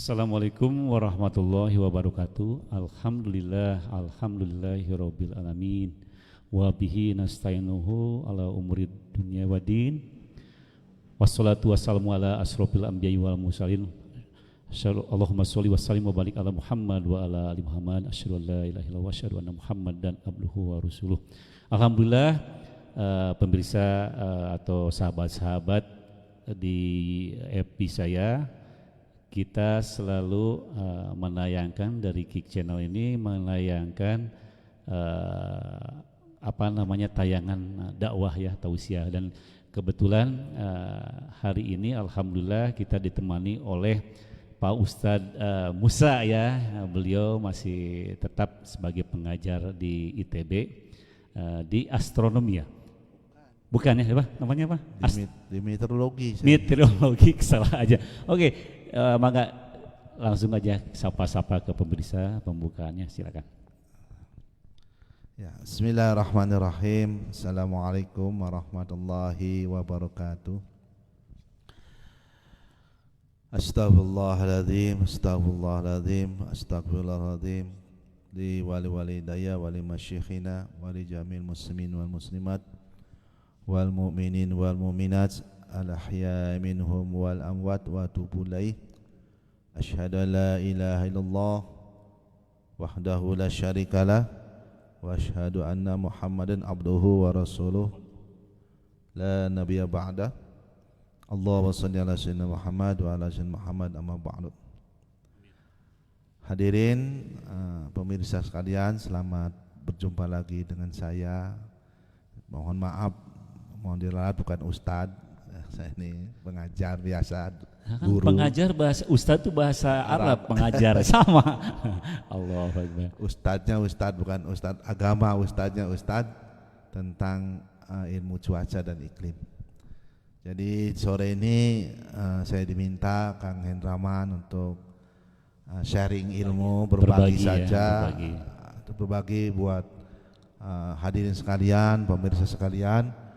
Assalamualaikum warahmatullahi wabarakatuh. Alhamdulillahirabbil alamin. Wa bihi nasta'inuhu ala umuri dunya waddin. Wassalatu wassalamu ala asrofil anbiya'i wal mursalin. Allahumma sholli wa sallim wa barik ala Muhammad wa ala ali Muhammad. Asyhadu an la ilaha illallah wa asyhadu anna Muhammadan abduhu wa rasuluh. Alhamdulillah, pemirsa atau sahabat-sahabat di FB saya, kita selalu menayangkan dari Kick Channel ini menayangkan tayangan dakwah ya, tausiah, dan kebetulan hari ini alhamdulillah kita ditemani oleh Pak Ustadz Musa ya. Beliau masih tetap sebagai pengajar di ITB di astronomi ya. Bukan ya, apa namanya apa? Di meteorologi. Meteorologi, salah aja. Oke, maka langsung aja sapa-sapa ke pemirsa pembukaannya, silakan. Ya, bismillahirrahmanirrahim. Assalamualaikum warahmatullahi wabarakatuh. Astaghfirullahaladzim, astaghfirullahaladzim, astaghfirullahaladzim. Li wali daya, wali masyikhina, wali jamil muslimin wal muslimat, wal mu'minin wal mu'minat, al-ahya'i minhum wal amwat, wa atubu ilaih. Asyhadu an la ilaha illallah wahdahu la syarikalah, wa asyhadu anna Muhammadan abduhu wa rasuluh la nabiyya ba'da. Allahumma shalli ala sayyidina Muhammad wa ala sayyidina Muhammad, amma ba'du. Hadirin pemirsa sekalian, selamat berjumpa lagi dengan saya. Mohon maaf, mohon diralat, bukan ustad, saya ini pengajar biasa, guru. Pengajar bahasa ustad itu bahasa Arab, pengajar sama. Allahu Akbar. Ustadnya ustad, bukan ustad agama, ustadnya ustad tentang ilmu cuaca dan iklim. Jadi sore ini saya diminta Kang Hendraman untuk sharing ilmu, berbagi saja, berbagi buat hadirin sekalian, pemirsa sekalian.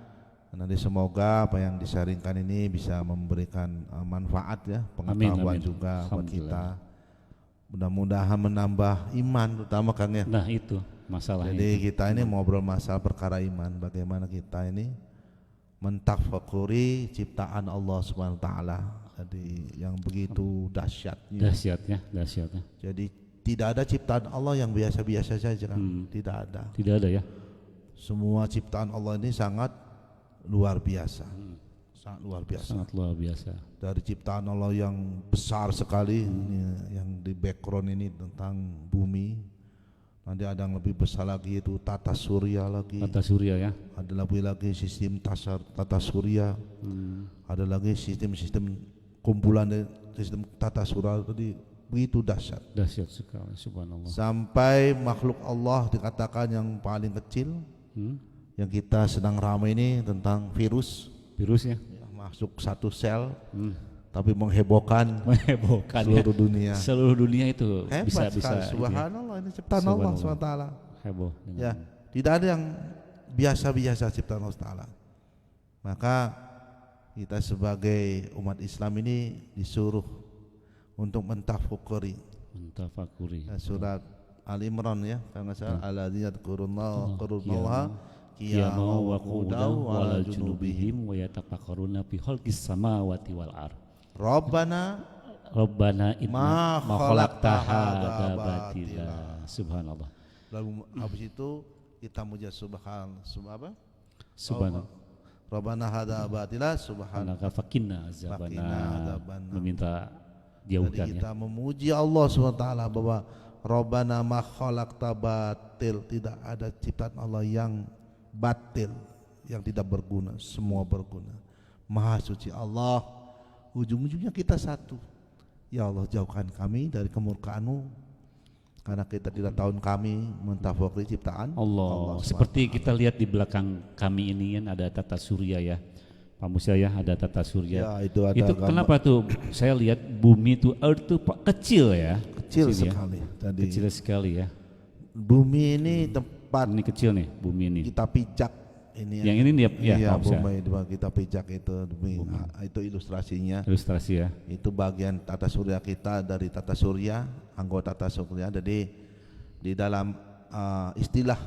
Nanti semoga apa yang disaringkan ini bisa memberikan manfaat ya, pengetahuan amin. Juga buat kita. Mudah-mudahan menambah iman, terutama Kang ya. Nah itu masalah. Jadi kita ini ngobrol masalah perkara iman, bagaimana kita ini mentafakuri ciptaan Allah Subhanahu wa taala. Jadi yang begitu dahsyatnya. Dahsyatnya. Jadi tidak ada ciptaan Allah yang biasa-biasa saja kan? Tidak ada. Tidak ada ya. Semua ciptaan Allah ini sangat luar biasa. Sangat luar biasa. Sangat luar biasa. Dari ciptaan Allah yang besar sekali, ini, yang di background ini tentang bumi. Nanti ada yang lebih besar lagi, itu tata surya lagi. Tata surya ya. Ada lagi sistem tata surya. Ada lagi sistem kumpulan sistem tata surya tadi, begitu dahsyat. Dahsyat sekali, subhanallah. Sampai makhluk Allah dikatakan yang paling kecil, yang kita sedang ramai ini tentang virus. Virusnya ya, masuk satu sel, tapi menghebohkan seluruh dunia. Seluruh dunia itu hebat bisa subhanallah, ini ciptaan Allah SWT. Heboh. Ya, tidak ada yang biasa-biasa ciptaan Allah SWT. Maka kita sebagai umat Islam ini disuruh untuk mentafakuri. Surat Al Imran ya, karena saya alladzina yadhkurullaha qiyaman wa qu'udan wa ala junubihim wa yatafakkaruna fi khalqis samawati wal ardh. Rabbana inna ma khalaqta hadza batila. Subhanallah. Lalu habis itu kita muja subhanallah. Rabbana hadza batila subhanaka faqina azaban. Meminta jauhkan. Jadi kita memuji Allah SWT bahwa Rabbana ma khalaqta batil, tidak ada ciptaan Allah yang batil, yang tidak berguna, semua berguna. Maha suci Allah, ujung-ujungnya kita satu. Ya Allah, jauhkan kami dari kemurkaan-Mu, karena kita tidak tahu kami mentafakuri ciptaan Allah. Seperti kita lihat di belakang kami ini kan ada tata surya ya, Pak Musa ya, ada tata surya. Ya, itu ada itu kenapa tuh saya lihat bumi itu earth tuh kecil ya. Kecil sekali. Ya? Kecil sekali ya. Bumi ini tempat ini kecil nih, bumi ini. Kita pijak Yang ini dia ya, iya, Pak Musa. bumi kita pijak itu itu ilustrasinya. Ilustrasi ya. Itu bagian tata surya kita dari tata surya, anggota tata surya. Jadi di dalam istilah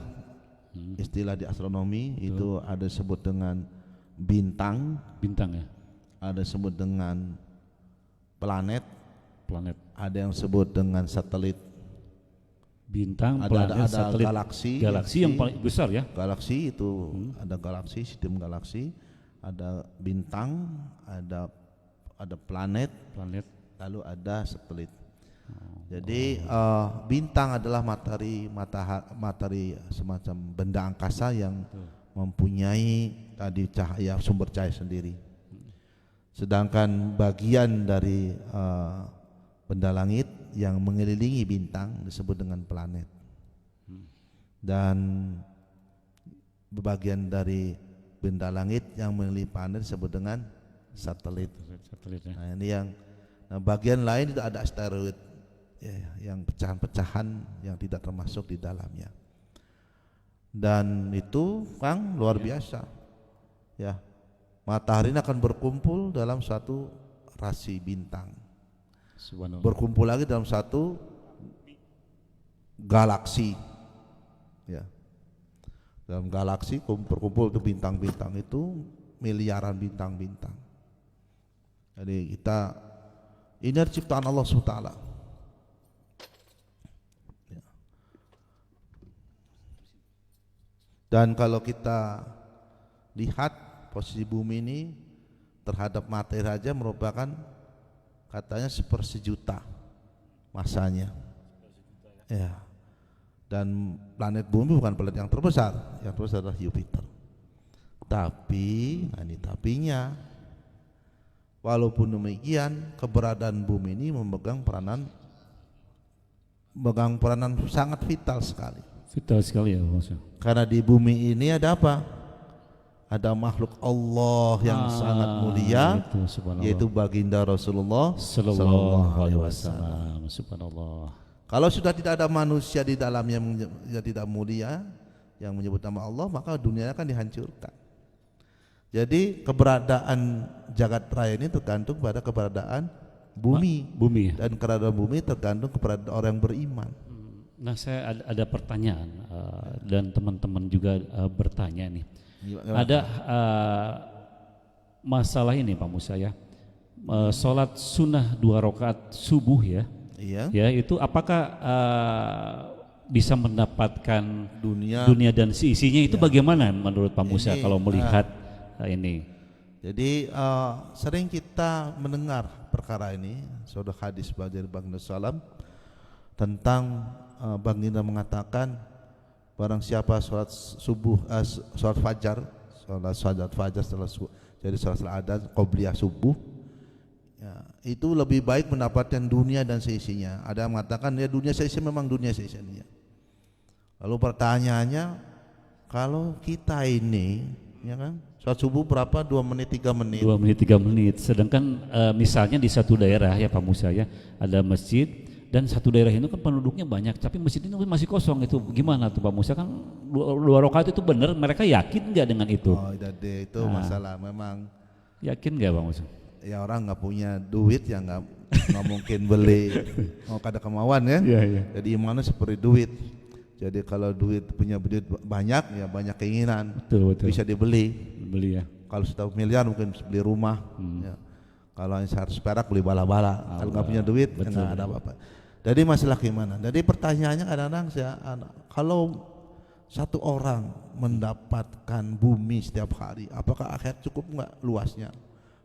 di astronomi itu ada sebut dengan bintang, ya. ada sebut dengan planet, ada yang sebut dengan satelit. Bintang, ada planet, satelit, galaksi yang paling besar ya. Galaksi itu ada galaksi, sistem galaksi, ada bintang, ada planet, lalu ada satelit. Jadi bintang adalah materi semacam benda angkasa yang mempunyai tadi cahaya, sumber cahaya sendiri. Sedangkan bagian dari benda langit yang mengelilingi bintang disebut dengan planet, dan bagian dari benda langit yang mengelilingi planet disebut dengan satelit. Ya. Nah, ini yang bagian lain itu ada asteroid ya, yang pecahan-pecahan yang tidak termasuk di dalamnya, dan itu Kang luar biasa ya. Matahari ini akan berkumpul dalam satu rasi bintang, berkumpul lagi dalam satu galaksi ya. Dalam galaksi berkumpul itu bintang-bintang itu miliaran bintang-bintang. Jadi ini ciptaan Allah SWT ya. Dan kalau kita lihat posisi bumi ini terhadap materi saja merupakan katanya sepersejuta masanya ya. Dan planet bumi bukan planet yang terbesar adalah Jupiter. Tapi ini tapinya, walaupun demikian keberadaan bumi ini memegang peranan sangat vital sekali ya Mas. Karena di bumi ini ada apa? Ada makhluk Allah yang sangat mulia, yaitu baginda Rasulullah Sallallahu Alaihi Wasallam. Subhanallah. Kalau sudah tidak ada manusia di dalamnya yang tidak mulia yang menyebut nama Allah, maka dunia akan dihancurkan. Jadi keberadaan jagat raya ini tergantung pada keberadaan bumi. Dan keberadaan bumi tergantung kepada orang yang beriman. Nah, saya ada pertanyaan dan teman-teman juga bertanya nih. Ada masalah ini Pak Musa ya, sholat sunnah 2 rakaat subuh ya, ya itu apakah bisa mendapatkan dunia dan isinya itu bagaimana menurut Pak Musa kalau melihat ini? Jadi sering kita mendengar perkara ini, sudah hadis dari Baginda Sallam tentang Baginda mengatakan barang siapa sholat subuh, sholat fajar setelah jadi sholat adan qobliyah subuh ya, itu lebih baik mendapatkan dunia dan seisinya. Ada yang mengatakan ya dunia seisinya, memang dunia seisinya. Lalu pertanyaannya, kalau kita ini ya kan sholat subuh berapa? 2 menit 3 menit. 2 menit 3 menit. Sedangkan misalnya di satu daerah ya Pak Musa ya, ada masjid dan satu daerah itu kan penduduknya banyak, tapi masjid ini masih kosong. Itu gimana tuh Pak Musa? Kan 2 rakaat itu benar, mereka yakin nggak dengan itu? Itu masalah, memang yakin nggak Pak Musa? Ya orang nggak punya duit ya nggak mungkin beli kada kemauan ya. Jadi imannya seperti duit. Jadi kalau punya duit banyak ya banyak keinginan, betul. Bisa dibeli ya. Kalau sudah miliar mungkin bisa beli rumah ya. Kalau 100 perak beli bala-bala. Kalau nggak punya duit ya nggak ada apa-apa. Jadi masalah gimana? Jadi pertanyaannya kadang-kadang kalau satu orang mendapatkan bumi setiap hari, apakah akhirat cukup nggak luasnya?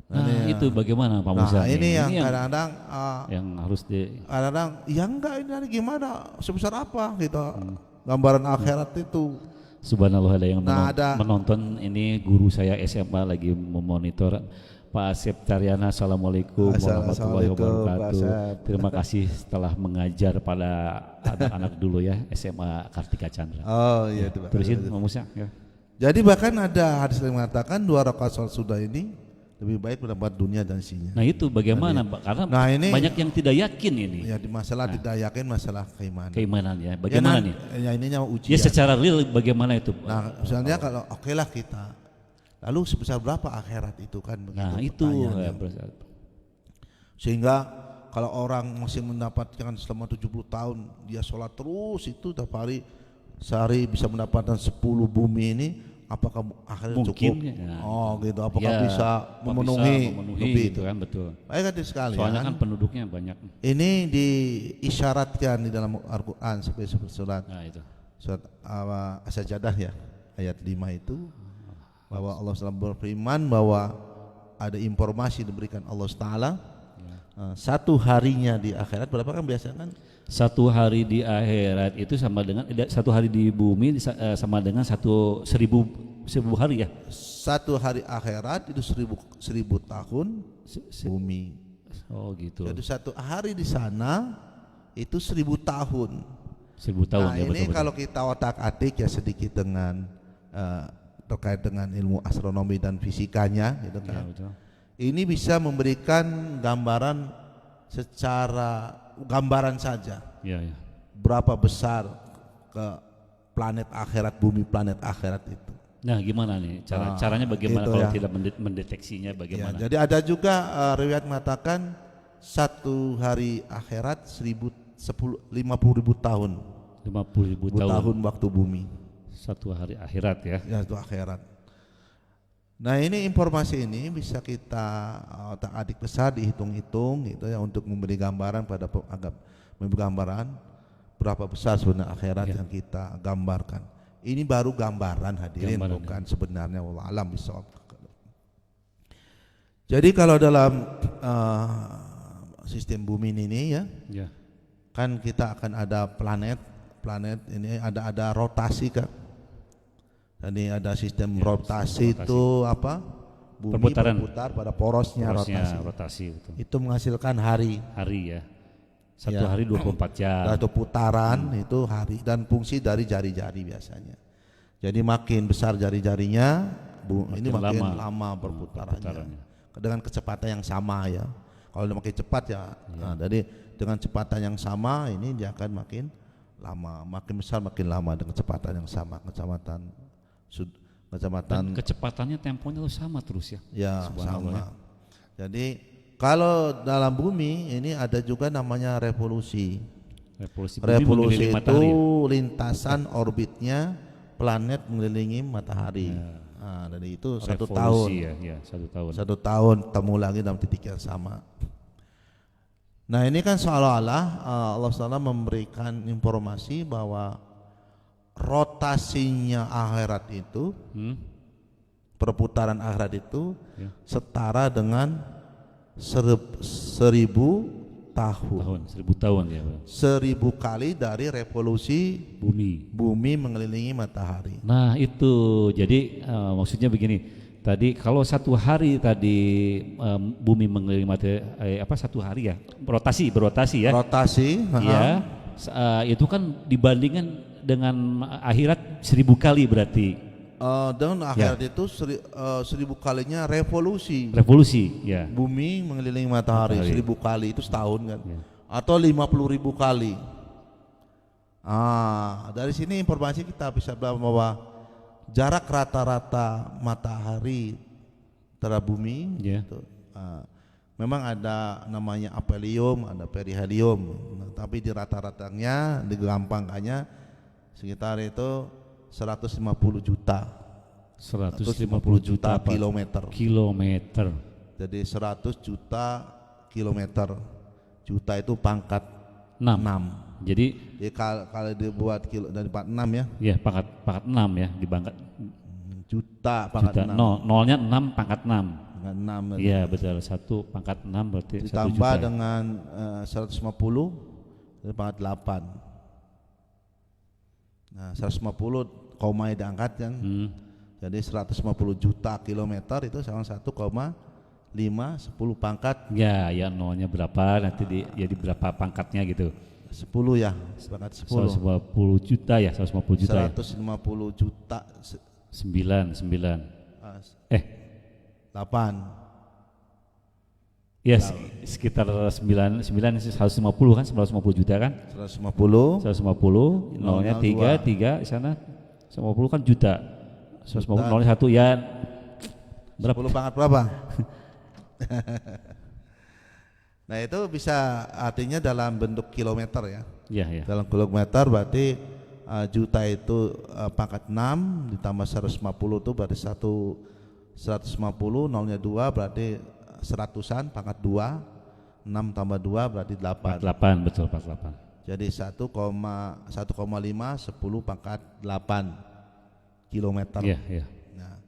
Nah itu bagaimana Pak Musa? Nah ini yang kadang-kadang yang harus kadang-kadang ya enggak, ini gimana, sebesar apa gitu gambaran akhirat itu. Subhanallah, ada yang menonton ini, guru saya SMA lagi memonitor. Pak Asep Taryana, Assalamualaikum warahmatullahi wabarakatuh. Terima kasih telah mengajar pada anak-anak dulu ya, SMA Kartika Chandra. Oh iya, terusin Pak Musa ya. Jadi bahkan ada hadis yang mengatakan 2 rakaat sholat sunnah ini lebih baik mendapat dunia dan isinya. Nah itu bagaimana Pak? Karena ini banyak yang tidak yakin ini. Ya di masalah tidak yakin, masalah keimanan. Keimanan ya, bagaimana nih? Ya ininya ujian. Ya secara real bagaimana itu? Nah misalnya kalau oke lah kita, lalu sebesar berapa akhirat itu kan? Begitu Nah itu sehingga kalau orang masih mendapatkan selama 70 tahun dia sholat terus itu tiap hari, sehari bisa mendapatkan 10 bumi ini, apakah akhirnya cukup? Ya. Oh gitu, apakah ya, bisa memenuhi lebih gitu kan, betul. Baik hati sekalian. Soalnya kan penduduknya banyak. Ini diisyaratkan di dalam Al-Quran sebagai surat. Nah itu. Surat As-Sajdah ya, ayat 5 itu, bahwa Allah SWT berfirman bahwa ada informasi diberikan Allah Ta'ala. Satu harinya di akhirat berapa kan biasa kan? Satu hari di akhirat itu sama dengan satu hari di bumi sama dengan seribu hari ya. Satu hari akhirat itu seribu tahun bumi. Oh gitu. Jadi satu hari di sana itu 1000 tahun. 1000 tahun nah, ya ini betul. Kalau kita otak-atik ya sedikit dengan terkait dengan ilmu astronomi dan fisikanya gitu kan. Ya, betul. Ini bisa memberikan gambaran secara gambaran saja. Ya, ya. Berapa besar ke planet akhirat, bumi planet akhirat itu. Nah, gimana nih caranya bagaimana gitu kalau ya. tidak mendeteksinya bagaimana? Ya, jadi ada juga riwayat mengatakan satu hari akhirat 50.000 tahun. 50.000 tahun waktu bumi. Satu hari akhirat ya. Ya, itu akhirat. Nah ini informasi ini bisa kita otak-atik besar dihitung-hitung gitu ya untuk memberi gambaran berapa besar sebenarnya akhirat yang kita gambarkan. Ini baru gambaran hadirin, bukan sebenarnya wallahu alam bisawab. Jadi kalau dalam sistem bumi ini ya, kan kita akan ada planet ini ada rotasi kan. Jadi ada sistem rotasi itu apa? Bumi berputar pada porosnya rotasi. Itu menghasilkan hari ya. Satu hari 24 jam. Satu putaran itu hari dan fungsi dari jari-jari biasanya. Jadi makin besar jari-jarinya, ini makin lama berputarannya. Dengan kecepatan yang sama ya. Kalau makin cepat ya. Nah, jadi dengan kecepatan yang sama ini dia akan makin lama, makin besar makin lama dengan kecepatan yang sama, dan kecepatannya temponya sama terus ya. Ya sama. Jadi kalau dalam bumi ini ada juga namanya revolusi. Revolusi itu lintasan orbitnya planet mengelilingi matahari. Nah, dari itu satu tahun. Ya, 1 tahun. 1 tahun temu lagi dalam titik yang sama. Nah ini kan seolah-olah Allah SWT memberikan informasi bahwa rotasinya akhirat itu, perputaran akhirat itu setara dengan 1000 tahun. 1000 tahun ya. 1000 kali dari revolusi bumi mengelilingi matahari. Nah itu jadi maksudnya begini. Tadi kalau satu hari bumi mengelilingi matahari satu hari ya berotasi ya. Rotasi. Ya. Itu kan dibandingkan dengan akhirat 1000 kali berarti. Dengan akhirat itu 1000 kalinya revolusi ya. Bumi mengelilingi matahari 1000 kali itu setahun kan ya. Atau 50.000 kali. Dari sini informasi kita bisa bahwa jarak rata-rata matahari terhadap bumi gitu, memang ada namanya aphelium, ada perihelium, tapi di rata-ratanya digampangkannya sekitar itu 150 juta kilometer. Jadi 100 juta kilometer. Juta itu pangkat 6. Jadi kalau dibuat dari 46 ya. Iya, pangkat 6 ya, dibangkat juta pangkat 6. Nolnya 6 pangkat 6. Pangkat 6. Iya, betul. 1 pangkat 6 berarti 1 juta. Ditambah dengan 150 dari pangkat 8. Nah, 150 koma diangkat kan. Jadi 150 juta kilometer itu sama 1,5 10 pangkat. Ya, nolnya berapa nanti jadi berapa pangkatnya gitu. 10 ya, pangkat 10. 150 juta ya, 150 juta. 150 juta. 9. 8. Ya sekitar 150 kan, 150 juta kan? 150 150, nolnya 3 di sana. 150 kan juta. 150 nolnya 1 ya berapa? 10 pangkat berapa? Nah itu bisa artinya dalam bentuk kilometer ya. Iya, iya. Dalam kilometer berarti juta itu pangkat 6 ditambah 150 itu berarti 150, nolnya 2 berarti seratusan, pangkat 2, 6 tambah 2 berarti 8. 48, betul 48. Jadi 1,5 10 pangkat 8 kilometer. Iya, iya. Nah,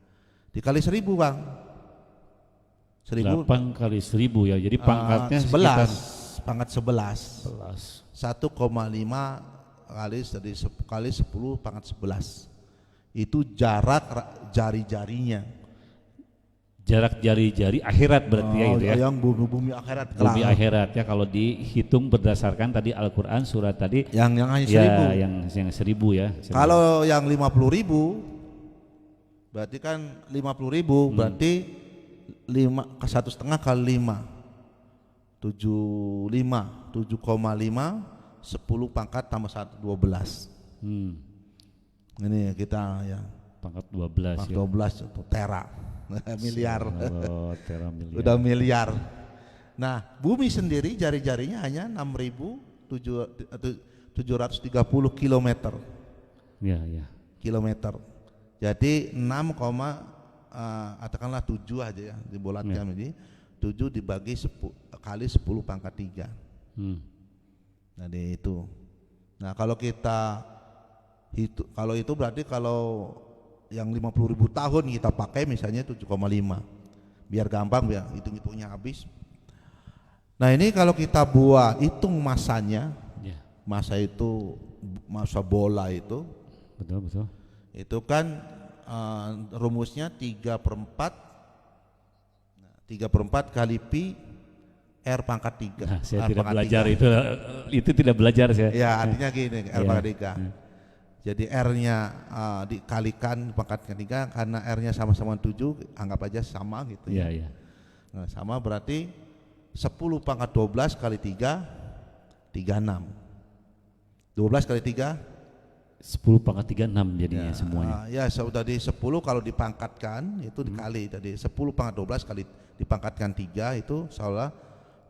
dikali 1000 Bang. 1000 8 kali 1000 ya. Jadi pangkatnya 11, sekitar pangkat 11. 11. 1,5 kali 10 pangkat 11. Itu jarak jari-jarinya. Jarak jari-jari akhirat berarti ya itu ya. Yang bumi akhirat. Bumi akhirat ya, kalau dihitung berdasarkan tadi Al-Qur'an surat tadi yang hanya 1000. Ya, yang 1000 ya. 1000. Kalau yang 50.000 berarti kan 50.000 berarti 1,5 kali 5 7,5 10 pangkat tambah 12. Ini kita ya pangkat 12 pangkat ya. 12 itu tera miliar. Oh, tera miliar. Udah miliar. Nah, bumi sendiri jari-jarinya hanya 6.730 kilometer. Ya, ya. Kilometer. Jadi 6, katakanlah 7 aja ya dibulatkan ini. 7 dibagi 10 kali 10 pangkat 3. Jadi itu. Nah, kalau kita kalau itu berarti kalau yang 50.000 tahun kita pakai misalnya 7,5. Biar gampang ya, hitung-hitungnya habis. Nah, ini kalau kita buat hitung masanya. Ya. Masa itu masa bola itu. Betul, betul. Itu kan rumusnya 3/4 kali pi R pangkat 3. Nah, saya tidak belajar 3. itu tidak belajar saya. Ya, artinya gini, R pangkat 3. Jadi R-nya dikalikan pangkat 3 karena R-nya sama-sama 7, anggap aja sama gitu ya. Iya. Nah, sama berarti 10 pangkat 12 kali 3 36. 12 kali 3 10 pangkat 36 jadinya ya, semuanya. Ya, tadi 10 kalau dipangkatkan itu dikali tadi 10 pangkat 12 kali dipangkatkan 3 itu salah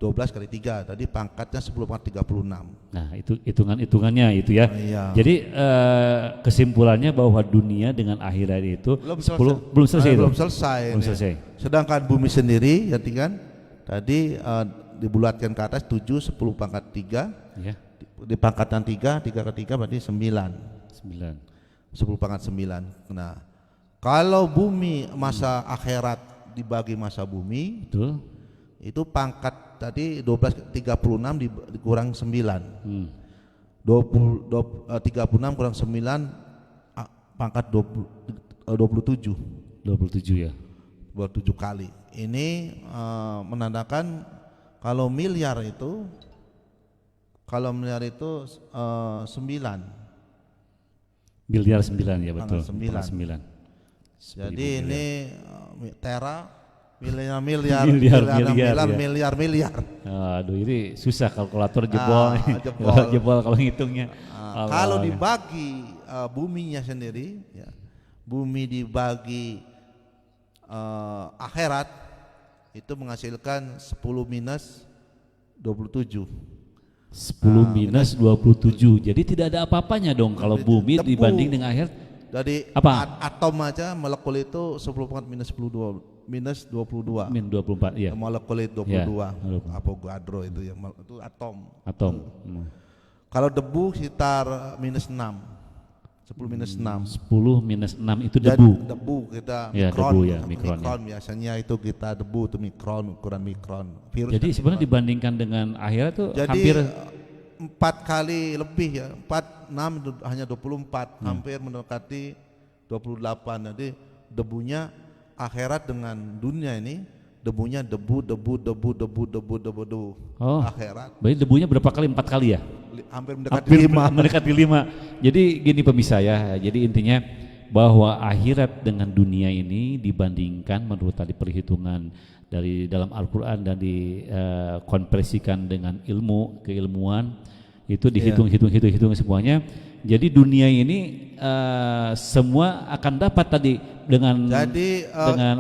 12 kali 3 tadi pangkatnya 10 pangkat 36. Nah, itu hitungannya itu ya. Iya. Jadi kesimpulannya bahwa dunia dengan akhirat itu belum selesai. Sedangkan bumi sendiri ya kan tadi dibulatkan ke atas 7 10 pangkat 3 ya. Dipangkatkan 3 kali 3 berarti 9. 10 pangkat 9. Nah, kalau bumi masa akhirat dibagi masa bumi, betul. Itu pangkat tadi 36 dikurang 9. 36 kurang 9 pangkat 27. 27 ya. 27 kali. Ini menandakan kalau miliar itu 9. Miliar 9 ya, betul. 9. Jadi ini tera miliar. Aduh, ini susah kalkulator jebol. Jebol kalau ngitungnya. Kalau dibagi buminya sendiri ya, bumi dibagi akhirat itu menghasilkan 10 minus 27. 10 minus 27. Jadi tidak ada apa-apanya dong kalau bumi dibanding dengan akhirat. Jadi apa? Atom aja molekul itu 10 pangkat minus 22. Min 24 iya. Molekul itu 22. Avogadro itu ya, itu atom. Kalau debu sekitar minus 6. 10 minus 6. 10 minus 6 itu debu. Dan debu kita ya, mikron. Debu, ya, mikron biasanya itu kita debu itu mikron, ukuran mikron. Virus jadi sebenarnya dibandingkan dengan akhirat tuh jadi, hampir 4 kali lebih ya. 4 6 itu hanya 24, hampir mendekati 28. Jadi debunya akhirat dengan dunia ini debunya debu. Oh, akhirat. Berarti debunya berapa kali? 4 kali ya? Hampir mendekati 5. Mendekati 5. Jadi gini pemirsa ya. Jadi intinya bahwa akhirat dengan dunia ini dibandingkan menurut tadi perhitungan dari dalam Al-Quran dan dikonversikan dengan ilmu, keilmuan, itu dihitung semuanya. Jadi dunia ini semua akan dapat tadi dengan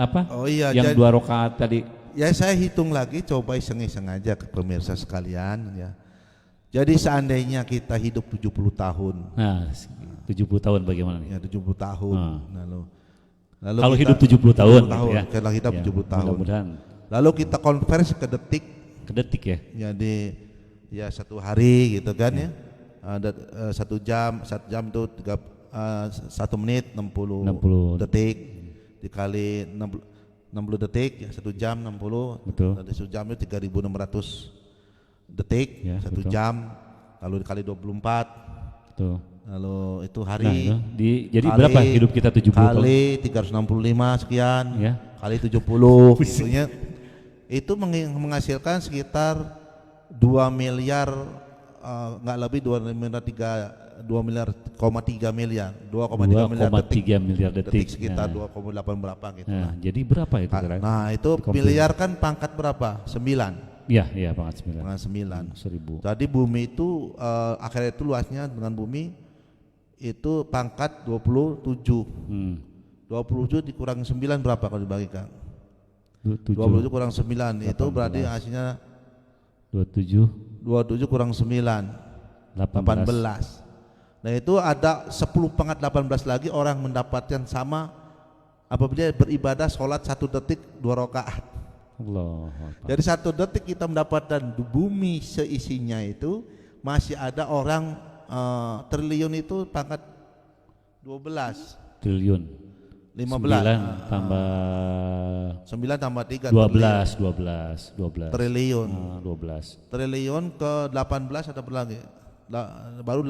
apa? Yang 2 rakaat tadi. Ya saya hitung lagi, coba iseng-iseng aja ke pemirsa sekalian ya. Jadi seandainya kita hidup 70 tahun. Nah, 70 tahun bagaimana nih? Ya 70 tahun. Lalu kalau kita, hidup 70 tahun, ya. Kalau kita 70 tahun. Mudah-mudahan. Lalu kita konversi ke detik. Ke detik ya. Jadi ya 1 hari gitu kan ya. Ada 1 jam itu 1 menit 60 detik dikali 60 detik ya 1 jam 60. Betul. Dari 1 jam itu 3.600 detik ya, 1 jam, lalu dikali 24. Betul. Lalu itu hari. Nah, itu jadi berapa hidup kita 70 tahun? Kali 365 sekian ya. Kali 70 itunya itu menghasilkan sekitar 2 miliar enggak lebih 2,3 miliar 2,3 miliar detik sekitar 2,8 berapa gitu. Nah, jadi berapa itu kira-kira? Nah, itu miliar kan pangkat berapa? 9. Iya, pangkat 9. Pangkat 9. 1000. Jadi bumi itu akhirat itu luasnya dengan bumi itu pangkat 27. 27 dikurang 9 berapa kalau dibagikan? 27 kurang 9 18. Itu berarti hasilnya 27 kurang 9 18. Nah itu ada 10 pangkat 18 lagi orang mendapatkan sama apabila beribadah sholat 1 detik 2 rakaat. Allah. Jadi 1 detik kita mendapatkan bumi seisinya itu masih ada orang triliun itu pangkat 12 triliun 15 9 tambah 9 tambah 3 12 triliun 12 triliun ke 18 ada berapa lagi? Baru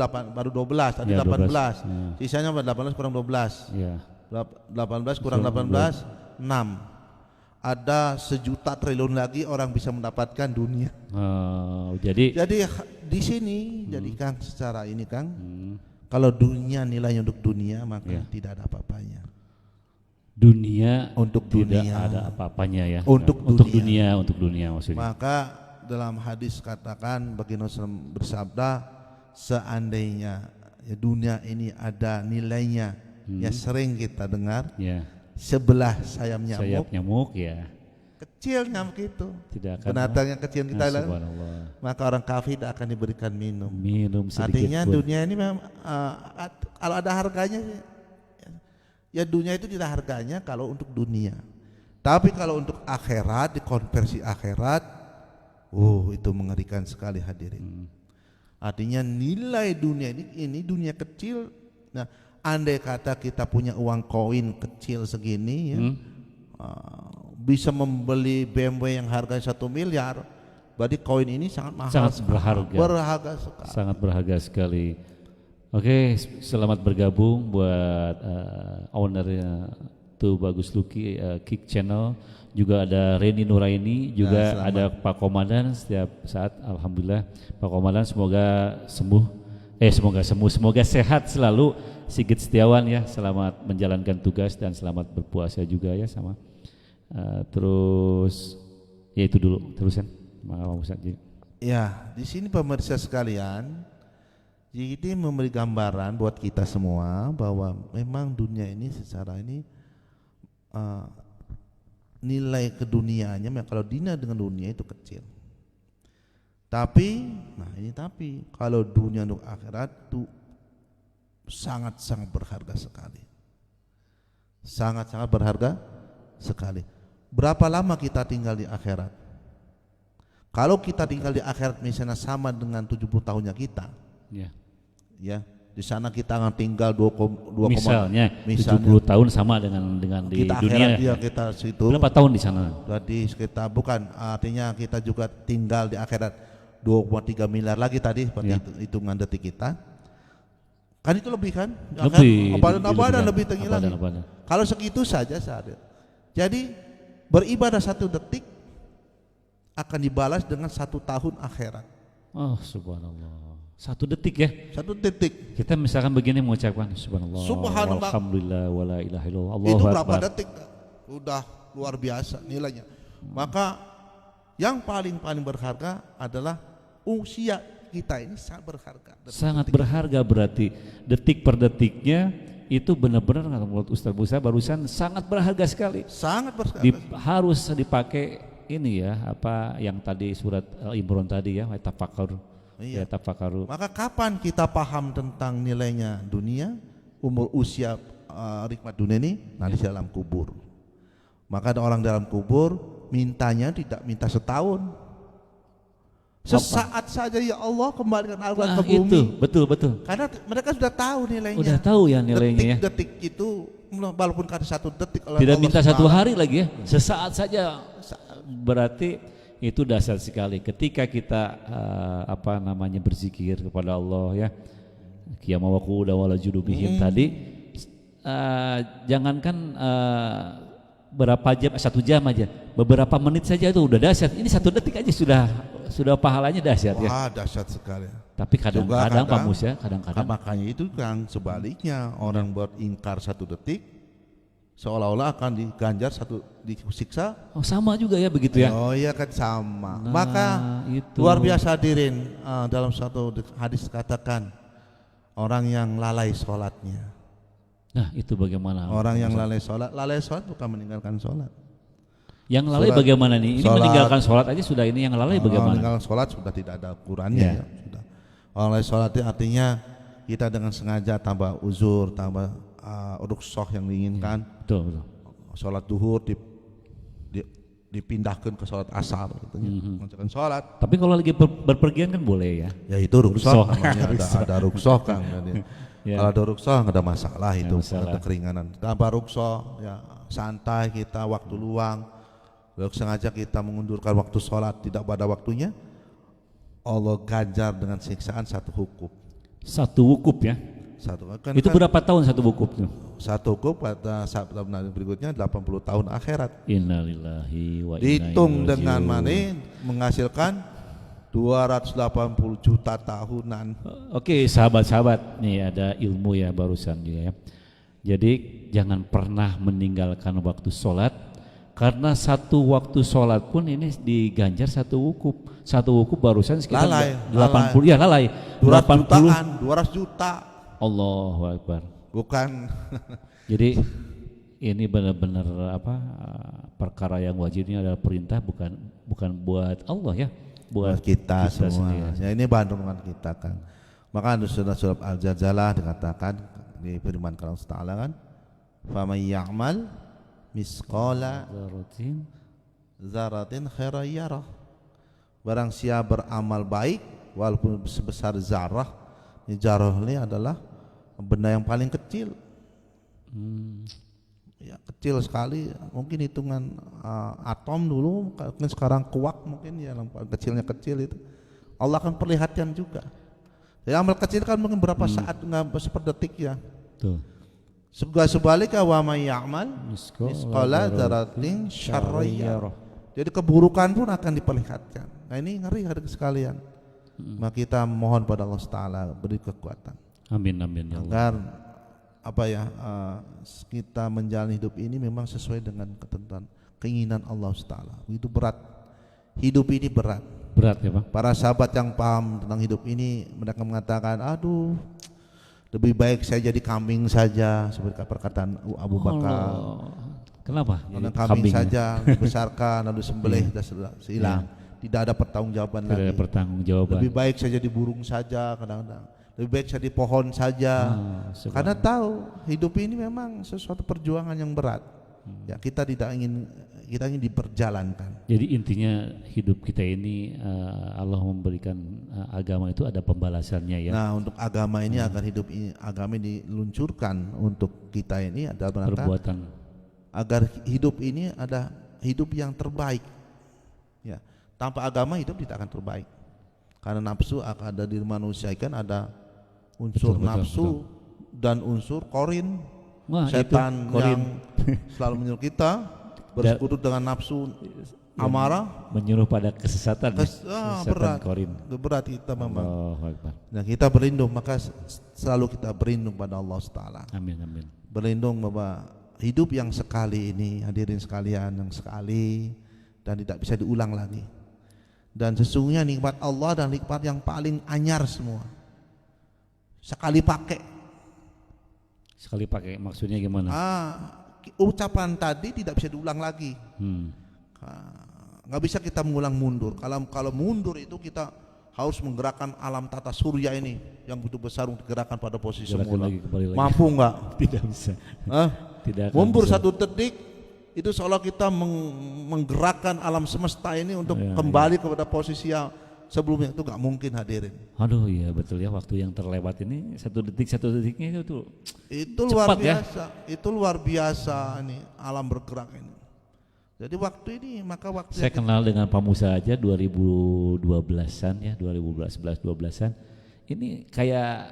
12 tadi ya, 18 ya. Sisanya 18 kurang 12 ya. 18 kurang 18 6 ada 1 juta triliun lagi orang bisa mendapatkan dunia. Jadi di sini jadi Kang secara ini Kang kalau dunia nilainya untuk dunia maka tidak ada apa-apanya. Dunia untuk tidak dunia ada apa-apanya ya. Untuk dunia maksudnya. Maka dalam hadis katakan baginda bersabda seandainya ya dunia ini ada nilainya ya sering kita dengar. Ya. Sebelah sayap nyamuk ya kecil nyamuk itu tidak akan binatang yang kecil kita maka orang kafir tidak akan diberikan minum artinya pun. Dunia ini memang kalau ada harganya ya dunia itu tidak harganya kalau untuk dunia, tapi kalau untuk akhirat dikonversi akhirat itu mengerikan sekali hadirin. Artinya nilai dunia ini dunia kecil. Nah andai kata kita punya uang koin kecil segini ya, bisa membeli BMW yang harganya 1 miliar, berarti koin ini sangat mahal, sangat berharga sekali. Sangat berharga sekali. Oke, selamat bergabung buat ownernya tuh Bagus Luki Kick Channel, juga ada Reni Nuraini, juga ada Pak Komandan setiap saat. Alhamdulillah Pak Komandan semoga sehat selalu. Sigit Setiawan ya, selamat menjalankan tugas dan selamat berpuasa juga ya sama. Terus ya itu dulu terusan. Ya di sini pemirsa sekalian, jadi memberi gambaran buat kita semua bahwa memang dunia ini secara ini nilai keduniaannya kalau dunia dengan dunia itu kecil. Tapi kalau dunia untuk akhirat itu sangat-sangat berharga sekali. Sangat-sangat berharga sekali. Berapa lama kita tinggal di akhirat? Kalau kita tinggal di akhirat misalnya sama dengan 70 tahunnya kita. Ya, di sana kita akan tinggal 2 misalnya 70 tahun sama dengan di kita dunia. Ya, kita situ. Berapa tahun di sana? Jadi kita artinya kita juga tinggal di akhirat 2,3 miliar lagi tadi seperti hitungan detik kita. Kan itu lebih kan? Lebih. Apa lebih tinggi lagi. Kalau segitu saja jadi beribadah 1 detik akan dibalas dengan 1 tahun akhirat. Oh subhanallah. 1 detik ya? 1 detik. Kita misalkan begini mengucapkan subhanallah, alhamdulillah, wala ilaha illallah, Allahu akbar. Itu berapa akbar. detik? Udah luar biasa nilainya. Maka yang paling berharga adalah usia kita ini sangat berharga. Sangat berharga berarti detik per detiknya itu benar-benar menurut Ustaz Musa barusan sangat berharga sekali. Sangat berharga. Harus dipakai ini ya, apa yang tadi surat Al-Imran tadi ya, tafakkur. Iya. Ya, tafakkaru. Maka kapan kita paham tentang nilainya dunia, usia nikmat dunia ini? Nanti dalam kubur. Maka ada orang dalam kubur mintanya tidak minta setahun. Sesaat saja ya Allah kembalikan Al-Quran ke bumi. Itu betul. Karena mereka sudah tahu nilainya. Udah tahu ya nilainya. Detik itu walaupun kada 1 detik oleh tidak Allah minta 1 hari lagi ya. Sesaat saja. Berarti itu dasar sekali. Ketika kita berzikir kepada Allah ya. Qiyamawaku wala junubihim tadi. Jangankan berapa jam, 1 jam aja, beberapa menit saja itu udah dahsyat. Ini 1 detik aja sudah pahalanya dahsyat ya. Wah, dahsyat sekali. Tapi kadang-kadang Pak Mus ya, kadang-kadang makanya itu kan sebaliknya orang buat ingkar 1 detik seolah-olah akan diganjar disiksa. Oh, sama juga ya begitu ya. Oh iya kan sama. Nah, maka itu luar biasa hadirin, dalam suatu hadis katakan orang yang lalai sholatnya. Nah itu bagaimana? Orang yang lalai sholat bukan meninggalkan sholat. Yang lalai bagaimana nih? Ini meninggalkan sholat aja sudah, ini yang lalai bagaimana? Meninggalkan sholat sudah tidak ada ukurannya ya. Sudah. Orang lalai sholat itu artinya kita dengan sengaja tambah uzur, tambah rukhsah yang diinginkan. Betul. Sholat duhur dipindahkan ke sholat asar gitu ya. Mengerjakan sholat. Tapi kalau lagi berpergian kan boleh ya. Ya itu rukhsah namanya, ada rukhsah kan. Ya. Kalau ada rukhsah nggak ada masalah itu, ada keringanan. Tanpa rukhsah ya santai kita, waktu luang. Lalu sengaja kita mengundurkan waktu sholat tidak pada waktunya, Allah ganjar dengan siksaan 1 wukuf. 1 wukuf ya. Itu berapa tahun 1 wukuf tuh? 1 wukuf pada saat berikutnya 80 tahun akhirat. Innalillahi wa inna ilaihi raji'un. Dihitung dengan mana menghasilkan 280 juta tahunan. Oke, sahabat-sahabat, nih ada ilmu ya barusan juga ya. Jadi jangan pernah meninggalkan waktu sholat, karena 1 waktu sholat pun ini diganjar 1 wukuf. 1 wukuf barusan sekitar 80 ya lalai. 200 juta. Allahu Akbar. Bukan. Jadi ini benar-benar perkara yang wajibnya adalah perintah, bukan buat Allah ya. Buat kita semua. Sendiri. Ya ini bandungan kita kan. Maka surat Al-Zalzalah dikatakan di firman Allah Taala kan, "Faman ya'mal misqala dzarratin khairan yarah." Barang siapa beramal baik walaupun sebesar zarah. Ini zarah ini adalah benda yang paling kecil. Ya kecil sekali, mungkin hitungan atom dulu, mungkin sekarang kuak mungkin ya, kecilnya kecil itu. Allah akan perlihatkan juga. Ya amal kecil kan mungkin berapa saat, nggak seperdetik ya. Tuh. Sebaliknya wa may ya'mal misqala dzarratin syarran yarah. Jadi keburukan pun akan diperlihatkan. Nah ini ngeri sekalian. Maka kita mohon pada Allah Taala beri kekuatan. Amin ya Allah. Agar kita menjalani hidup ini memang sesuai dengan ketentuan keinginan Allah Taala. Itu berat. Hidup ini berat. Berat ya Pak. Para sahabat yang paham tentang hidup ini mereka mengatakan, aduh, lebih baik saya jadi kambing saja, seperti perkataan Abu Bakar. Kenapa? Kambing saja dibesarkan lalu sembelih sudah hilang. Tidak ada pertanggungjawaban lagi. Tidak ada pertanggungjawaban. Lebih baik saya jadi burung saja kadang-kadang. Lebih baik saya di pohon saja. Karena tahu hidup ini memang sesuatu perjuangan yang berat. Ya kita ingin diperjalankan. Jadi intinya hidup kita ini Allah memberikan agama itu ada pembalasannya ya. Nah untuk agama ini agar agama ini diluncurkan untuk kita ini adalah perbuatan. Agar hidup ini ada hidup yang terbaik. Ya tanpa agama hidup tidak akan terbaik. Karena nafsu ada di manusia kan ada unsur nafsu dan unsur korin. Setan yang selalu menyuruh kita bersekutu dengan nafsu amarah, menyuruh pada kesesatan. Berat kita memang. Nah kita berlindung, maka selalu kita berlindung pada Allah Taala. Amin. Berlindung bahwa hidup yang sekali ini, hadirin sekalian, yang sekali dan tidak bisa diulang lagi. Dan sesungguhnya nikmat Allah dan nikmat yang paling anyar semua. Sekali pakai. Sekali pakai maksudnya gimana? Ucapan tadi tidak bisa diulang lagi. Nggak bisa kita mengulang mundur. Kalau mundur itu kita harus menggerakkan alam tata surya ini yang begitu besar untuk digerakkan pada posisi semula. Mampu nggak? Tidak bisa. Tidak. Mundur bisa. 1 detik itu seolah kita menggerakkan alam semesta ini untuk kembali kepada posisi yang sebelumnya. Itu nggak mungkin hadirin. Aduh iya betul ya, waktu yang terlewat ini 1 detiknya itu luar cepat, biasa. Itu luar biasa ini alam bergerak ini. Jadi waktu ini saya kenal dengan Pak Musa aja 2012-an ya, 2011-12an. Ini kayak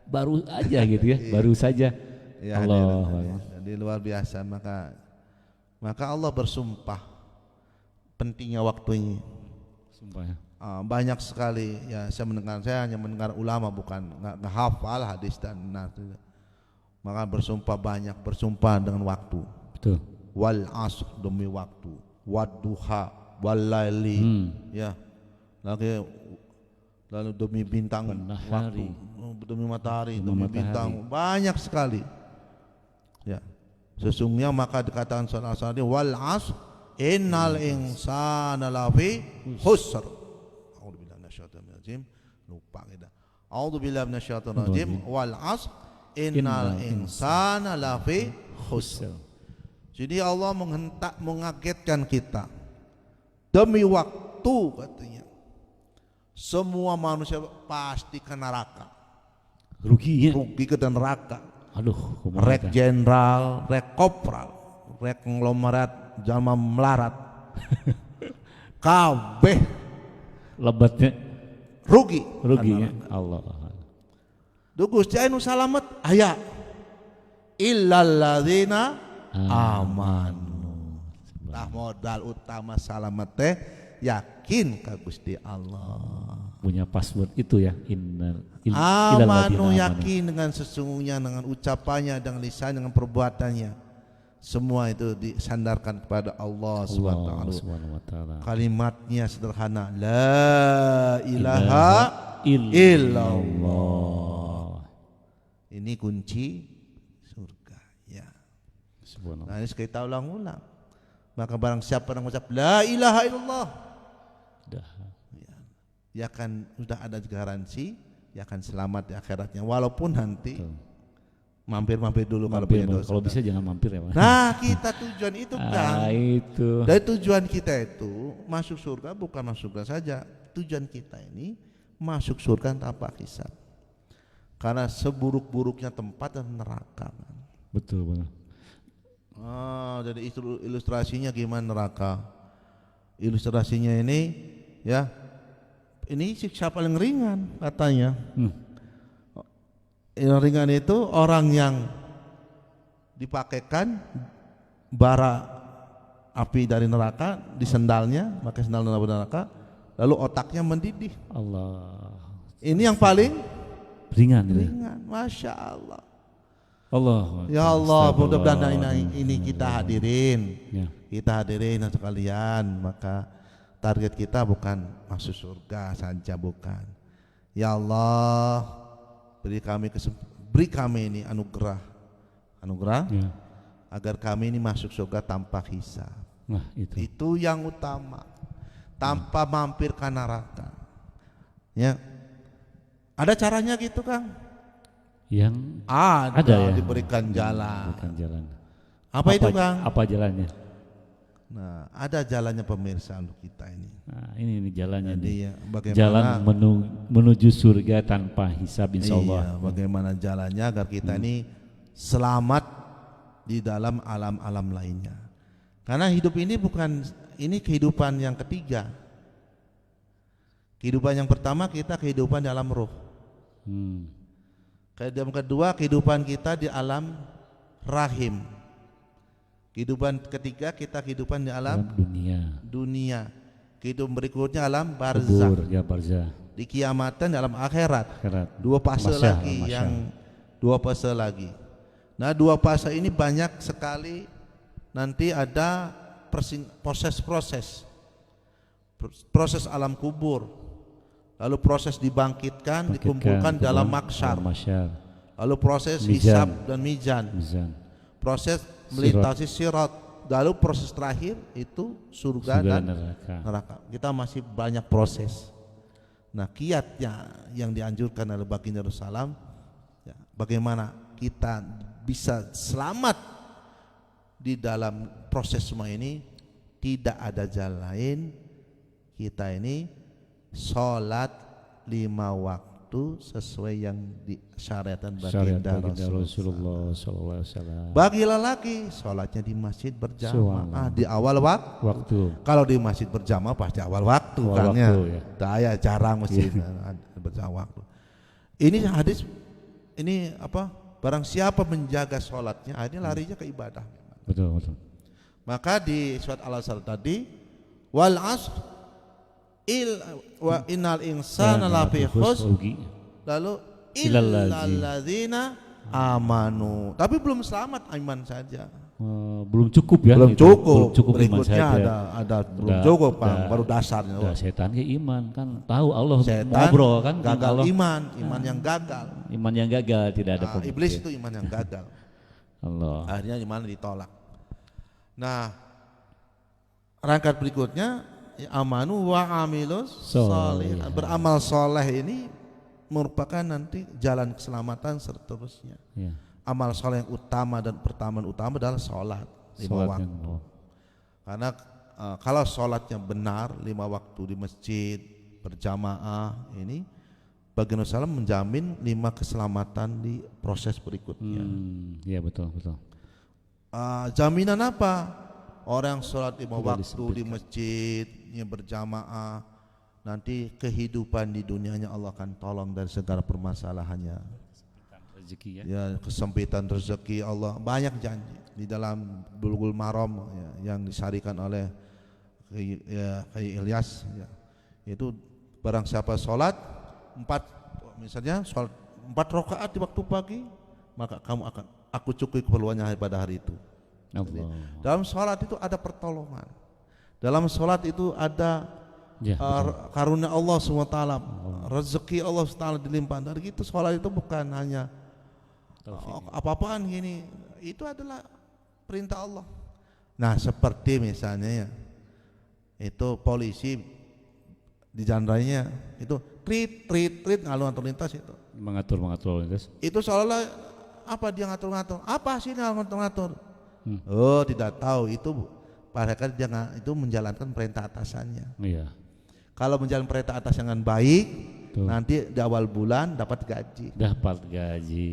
baru aja gitu ya, baru saja. Ya, Allah. Jadi luar biasa, maka Allah bersumpah pentingnya waktu ini. Sumpah ya. Banyak sekali ya, saya hanya mendengar ulama, bukan nggak hafal hadis dan maka bersumpah dengan waktu. Betul. Wal asr, demi waktu, wadduha, wal laili, ya, lalu demi bintang, waktu, demi matahari, demi bintang, banyak sekali. Ya, sesungguhnya maka dikatakan salah-salah wal asr, innal insana lafi khusr. A'udzubillahi minasyaitonir rajim. Lupa kita. A'udzubillahi minasyaitonir rajim. Wal asr, innal insana lafi khusr. Jadi Allah mengagetkan kita. Demi waktu katanya, semua manusia pasti ke neraka. Rugi ke neraka. Aduh, rek jenderal, rek kopral, rek nglomerat, jalma melarat. Kabeh lebatnya rugi ya. Allah. Duh Gusti anu salamet aya illal ladzina amanu. Tah modal utama salamet teh yakin ka Gusti Allah. Punya password itu ya, amanu, yakin dengan sesungguhnya, dengan ucapannya, dengan lisan, dengan perbuatannya. Semua itu disandarkan kepada Allah Subhanahu wa taala. Kalimatnya sederhana, la ilaha illallah. Ini kunci surga ya. Nah, ini sekali kita ulang-ulang. Maka barang siapa yang mengucap la ilaha illallah, ya kan sudah ada garansi, ya akan selamat di akhiratnya, walaupun nanti mampir dulu kalau punya dosa. Kalau bisa jangan mampir ya Pak. Nah, kita tujuan itu kan. Itu. Dari tujuan kita itu masuk surga, bukan masuk surga saja. Tujuan kita ini masuk surga tanpa hisab. Karena seburuk-buruknya tempat dan neraka. Betul benar. Jadi ilustrasinya gimana neraka? Ilustrasinya ini ya, ini siksa paling ringan katanya. Yang ringan itu orang yang dipakaikan bara api dari neraka di sendalnya, pakai sendal neraka, lalu otaknya mendidih. Allah. Ini yang paling ringan. Masya Allah. Allah. Ya Allah, mudah-mudahan ini kita hadirin, ya. Kita hadirin sekalian, maka target kita bukan masuk surga saja, bukan. Ya Allah, beri kami ini anugerah ya, agar kami ini masuk surga tanpa hisab. Nah, itu yang utama, tanpa mampir ke neraka. Ya, ada caranya gitu Kang? Yang ada ya? Diberikan jalan. Apa itu Kang? Apa jalannya? Nah, ada jalannya pemirsa untuk kita ini. Nah, ini jalannya. Jadi, ya, bagaimana jalan menuju surga tanpa hisab, insya Allah. Iya, bagaimana jalannya agar kita ini selamat di dalam alam-alam lainnya. Karena hidup ini ini kehidupan yang ketiga. Kehidupan yang pertama kita kehidupan di alam roh. Kehidupan kedua kehidupan kita di alam rahim. Kehidupan ketiga kita kehidupan di alam dunia. Kehidupan berikutnya alam barzakh. Di kiamatan dalam akhirat. Dua fase lagi, dua fase lagi. Nah, dua fase ini banyak sekali nanti ada proses alam kubur, lalu proses dibangkitkan, dikumpulkan dalam mahsyar, lalu proses hisab dan mizan, proses melintasi sirat, lalu proses terakhir itu surga dan neraka. Kita masih banyak proses. Nah, kiatnya yang dianjurkan oleh baginda Rasulullah, ya, bagaimana kita bisa selamat di dalam proses semua ini. Tidak ada jalan lain, kita ini sholat 5 waktu sesuai yang disyariatkan baginda Rasulullah SAW. Bagi lelaki sholatnya di masjid berjamaah di awal waktu. Kalau di masjid berjamaah pasti awal waktu kan ya. Daya jarang masjid berjamaah waktu. Ini hadis ini apa? Barang siapa menjaga sholatnya, ini larinya ke ibadah. Betul. Maka di surat Al-Asr tadi, wal asr wa innal insana lafi khusr, lalu illalladzina amanu. Tapi belum selamat iman saja. Belum cukup ya. Belum cukup Berikutnya ada belum cukup Bang, baru dasarnya. Setan ke iman kan tahu Allah setan ngobrol kan gagal Allah. iman yang gagal. Iman yang gagal tidak ada pembuktian. Iblis itu iman yang gagal. Allah. Akhirnya iman ditolak. Nah, rangkaian berikutnya amanu wa amilus soleh. Beramal soleh ini merupakan nanti jalan keselamatan seterusnya. Ya. Amal soleh yang utama dan pertama utama adalah sholat 5 waktu. Karena kalau sholatnya benar 5 waktu di masjid berjamaah ini, baginda Rasulullah menjamin 5 keselamatan di proses berikutnya. Iya betul. Jaminan apa? Orang sholat 5 waktu di masjid yang berjamaah, nanti kehidupan di dunianya Allah akan tolong dari segala permasalahannya. Rezeki ya, kesempitan rezeki Allah banyak janji di dalam Bulughul Maram ya, yang disarikan oleh Kiai Ilyas ya. Itu barang siapa sholat 4 misalnya sholat 4 rakaat di waktu pagi, maka aku cukupi keperluannya pada hari itu. Jadi, dalam sholat itu ada pertolongan, dalam sholat itu ada karunia Allah SWT, rezeki Allah SWT dilimpahkan. Dari itu sholat itu bukan hanya apa-apaan gini, itu adalah perintah Allah. Nah, seperti misalnya ya, itu polisi di jalan raya itu trit ngatur lintas itu mengatur lintas. Itu seolah-olah apa dia ngatur-ngatur? Apa sih ngatur-ngatur? Oh, tidak tahu, itu padahal dia itu menjalankan perintah atasannya. Iya. Kalau menjalankan perintah atas dengan baik, nanti di awal bulan dapat gaji.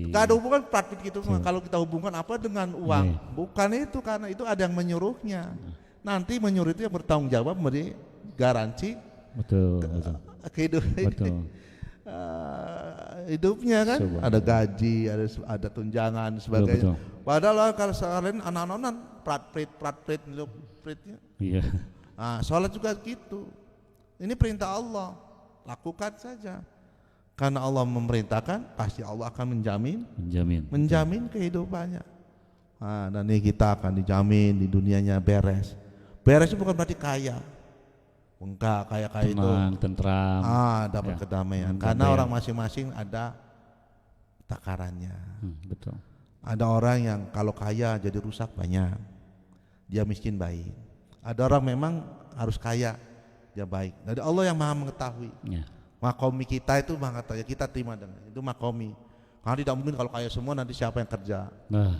Gak ada hubungan praktik gitu. Kalau kita hubungkan apa dengan uang, bukan itu, karena itu ada yang menyuruhnya. Nanti menyuruh itu yang bertanggung jawab, memberi garansi. Betul. Hidupnya kan ada gaji, ada tunjangan sebagainya. Padahal kalau sekalian anak-anak prat-prit Iya. Nah, sholat juga gitu. Ini perintah Allah, lakukan saja. Karena Allah memerintahkan, pasti Allah akan menjamin kehidupannya. Nah, dan ini kita akan dijamin di dunianya beres. Beres itu bukan berarti kaya. Enggak, kaya itu tentram. Dapat kedamaian. Karena orang masing-masing ada takarannya. Betul. Ada orang yang kalau kaya jadi rusak banyak, dia miskin baik. Ada orang memang harus kaya, dia baik. Dari Allah yang maha mengetahui. Makomi kita itu maha mengetahui, kita terima dengan itu makomi. Karena tidak mungkin kalau kaya semua nanti siapa yang kerja. Nah,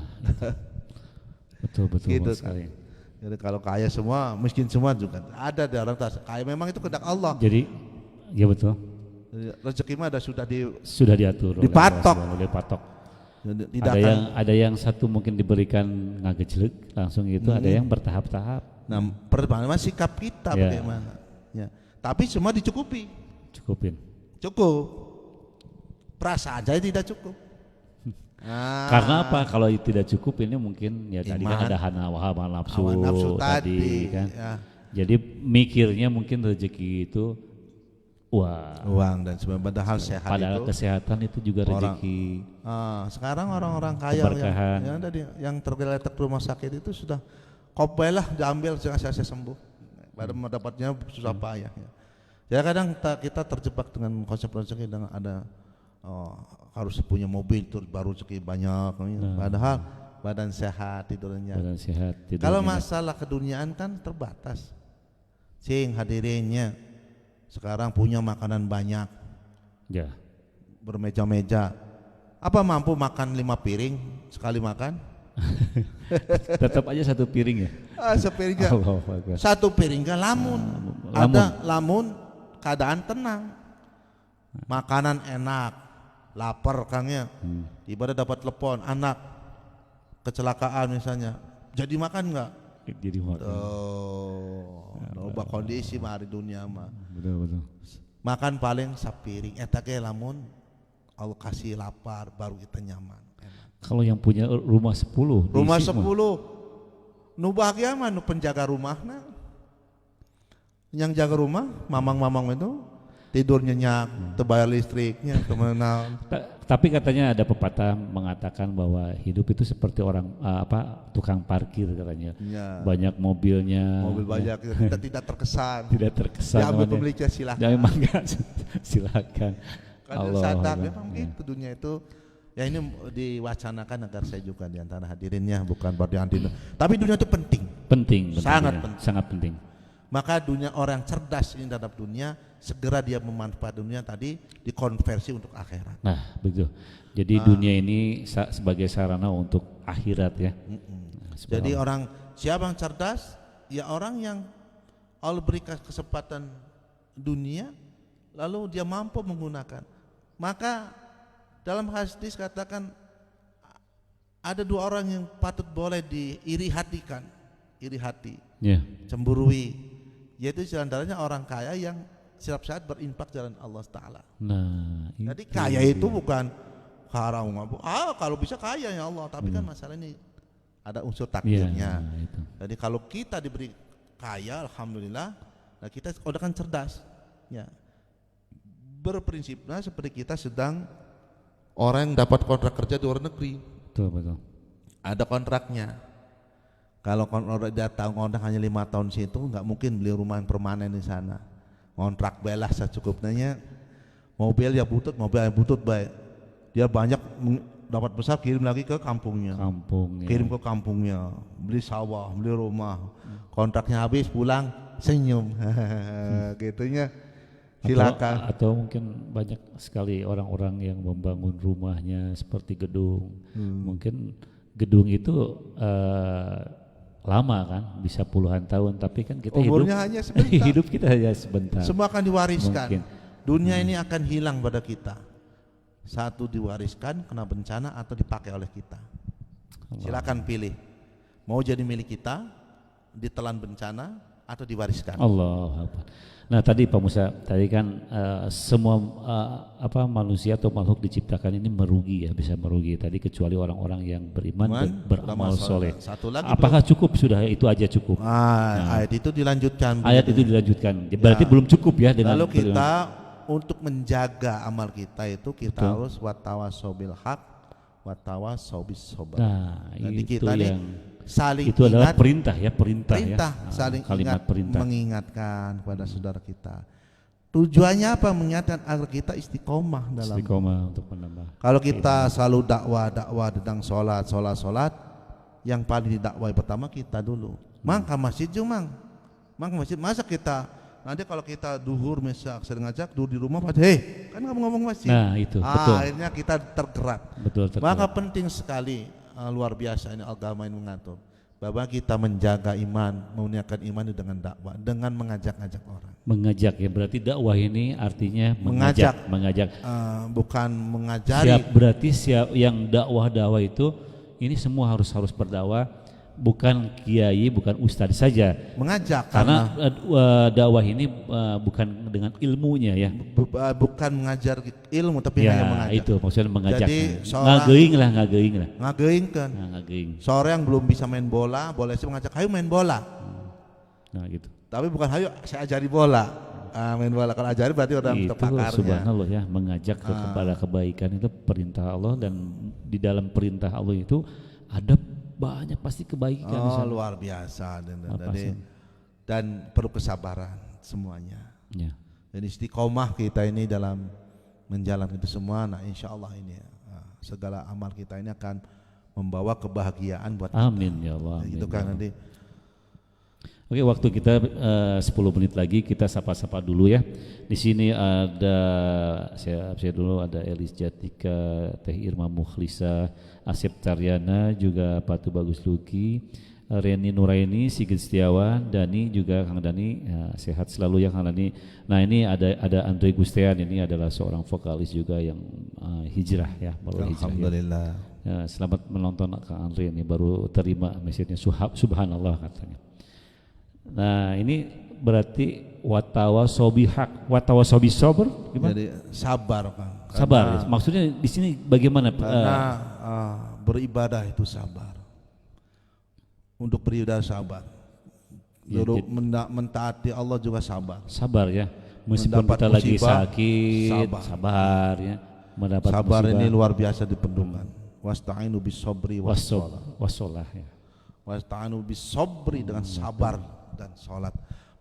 betul gitu sekali. Kan. Jadi kalau kaya semua, miskin semua juga ada di orang kaya, memang itu kehendak Allah. Jadi, ya betul. Rezeki mah sudah diatur, dipatok. Ada yang satu mungkin diberikan ngagejlek langsung itu, ada yang bertahap-tahap. Nah, pertama sikap kita bagaimana? Ya. Tapi semua dicukupin. Cukup. Perasaan saya tidak cukup. Karena apa? Kalau tidak cukup ini mungkin ya tadi kan ada hawa nafsu tadi kan. Ya. Jadi mikirnya mungkin rezeki itu uang dan sebagainya. Padahal sehat padahal itu, kesehatan itu juga rezeki. Sekarang orang-orang kaya yang tergeletak rumah sakit itu sudah Kopel lah diambil saya sembuh. Pada mendapatnya susah payah. Ya kadang kita terjebak dengan konsep rezeki dengan ada harus punya mobil terus baru rezeki banyak. Padahal badan sehat tidurnya. Badan sehat tidurnya. Kalau masalah keduniaan kan terbatas. Sing hadirinnya sekarang punya makanan banyak. Ya. Bermeja-meja. Apa mampu makan 5 piring sekali makan? Tetap aja satu piring ya. Sepiring gak? Satu piring gak lamun. Ada lamun keadaan tenang. Makanan enak. Lapar kangnya. Ibadah dapat telepon anak kecelakaan misalnya, jadi makan nggak? Jadi makan. Loba kondisi mah hari dunia mah. Betul. Makan paling sapiring. Eta ge lamun Allah kasih lapar baru kita nyaman. Kalau yang punya rumah 10, rumah 10, nu bahagia mah nu penjaga rumahna. Yang jaga rumah, mamang-mamang itu tidur nyenyak, terbayar listriknya, kemana. Tapi katanya ada pepatah mengatakan bahwa hidup itu seperti orang tukang parkir katanya. Ya. Banyak mobilnya. Mobil banyak, ya. tidak terkesan. Tidak terkesan. Diambil pemiliknya silakan. Ya memang silakan. Karena sadar memang gitu dunia itu. Ya ini diwacanakan agar saya juga diantara hadirinnya bukan berarti anti. Tapi dunia itu penting. Penting. Sangat penting. Maka dunia orang cerdas ini terhadap dunia, segera dia memanfaatkan dunia tadi dikonversi untuk akhirat. Nah begitu. Jadi dunia ini sebagai sarana untuk akhirat ya. Jadi orang siapa yang cerdas? Ya orang yang Allah berikan kesempatan dunia, lalu dia mampu menggunakan. Maka dalam hadis katakan ada 2 orang yang patut boleh diiri hatikan, iri hati, cemburui. Yaitu diantaranya orang kaya yang setiap saat berinfak jalan Allah Ta'ala. Nah, jadi kaya itu bukan haram. Kalau bisa kaya ya Allah, tapi kan masalah ini ada unsur takdirnya. Jadi kalau kita diberi kaya, alhamdulillah, nah kita udah kan cerdas. Ya. Berprinsipnya seperti kita sedang orang yang dapat kontrak kerja di luar negeri. Betul. Ada kontraknya. Kalau dia tahu kontrak hanya 5 tahun situ, nggak mungkin beli rumah yang permanen di sana. Kontrak belah secukupnya, mobil ya butut baik. Dia banyak dapat besar kirim lagi ke kampungnya. Kirim ke kampungnya, beli sawah, beli rumah. Kontraknya habis pulang senyum, gitunya. Silakan. Atau mungkin banyak sekali orang-orang yang membangun rumahnya seperti gedung. Mungkin gedung itu lama kan, bisa puluhan tahun, tapi kan kita umurnya hanya sebentar. Hidup kita hanya sebentar. Semua akan diwariskan. Mungkin. Dunia ini akan hilang pada kita. Satu diwariskan kena bencana atau dipakai oleh kita. Silakan pilih. Mau jadi milik kita, ditelan bencana atau diwariskan. Allah. Nah tadi Pak Musa, tadi kan semua manusia atau makhluk diciptakan ini merugi ya, bisa merugi tadi kecuali orang-orang yang beriman dan beramal soleh. Apakah cukup sudah itu aja cukup? Ayat itu dilanjutkan. Ayat itu dilanjutkan. Berarti belum cukup ya dengan. Lalu kita untuk menjaga amal kita itu kita harus watawasau bil haq, watawasau bis sabr. Nah, jadi itu kita yang saling itu adalah ingat, perintah ya. Saling kalimat ingat, perintah. mengingatkan kepada saudara kita. Tujuannya apa? Mengingatkan agar kita istiqomah dalam. Istiqomah untuk menambah. Kalau kita selalu dakwah tentang sholat, yang paling didakwai pertama kita dulu. Maka masjid masa kita nanti kalau kita duhur misal sering ngajak duhur di rumah pada kan kamu ngomong masjid. Nah itu betul. Akhirnya kita tergerak. Betul. Maka penting sekali, luar biasa ini agama ini mengatur bahwa kita menjaga iman, memuliakan iman dengan dakwah, dengan mengajak-ajak orang. Mengajak ya, berarti dakwah ini artinya mengajak. Bukan mengajari. Berarti yang dakwah itu ini semua harus berdakwah, bukan kiai, bukan ustadz saja. Mengajak karena dakwah ini bukan dengan ilmunya ya. Bukan mengajar ilmu tapi hanya mengajak. Itu maksudnya mengajak. Jadi ngageing kan. Seorang yang belum bisa main bola, boleh sih mengajak, "Ayo main bola." Nah gitu. Tapi bukan "Ayo saya ajari bola." Main bola, kalau ajari berarti orang pakarnya. Subhanallah ya, mengajak kepada kebaikan itu perintah Allah, dan di dalam perintah Allah itu ada banyak pasti kebaikan. Oh, luar biasa dan perlu kesabaran semuanya. Ya. Dan istiqomah kita ini dalam menjalankan itu semua. Nah, insya Allah ini segala amal kita ini akan membawa kebahagiaan buat Amin kita. ya Allah. Amin, itu kan ya Allah. nanti. Oke, waktu kita 10 menit lagi, kita sapa-sapa dulu ya. Di sini ada saya dulu, ada Elis Jatika, Teh Irma Mukhlisa, Asep Taryana, juga Patu Bagus Luki, Reni Nuraini, Sigit Setiawan, Dani juga, Kang Dani, ya, sehat selalu ya Kang Dani. Nah, ini ada Andre Gustean, ini adalah seorang vokalis juga yang hijrah ya, baru hijrah. Alhamdulillah. Ya, selamat menonton Kang Andre, ini baru terima message-nya, subhanallah katanya. Nah, ini berarti watawa sobi hak, watawa sobi sober gimana? Jadi sabar, Kang. Sabar. Ya? Maksudnya di sini bagaimana? Karena beribadah itu sabar. Untuk beribadah sabar. Ya, Untuk mentaati Allah juga sabar. Sabar ya. Meskipun Mendapat kita lagi musibah, sakit, sabar ya. Mendapat sabar musibah. ini luar biasa diperlukan. Wasta'inu bis-sabri wassalah ya. Wasta'inu bis-sabri dengan sabar dan sholat.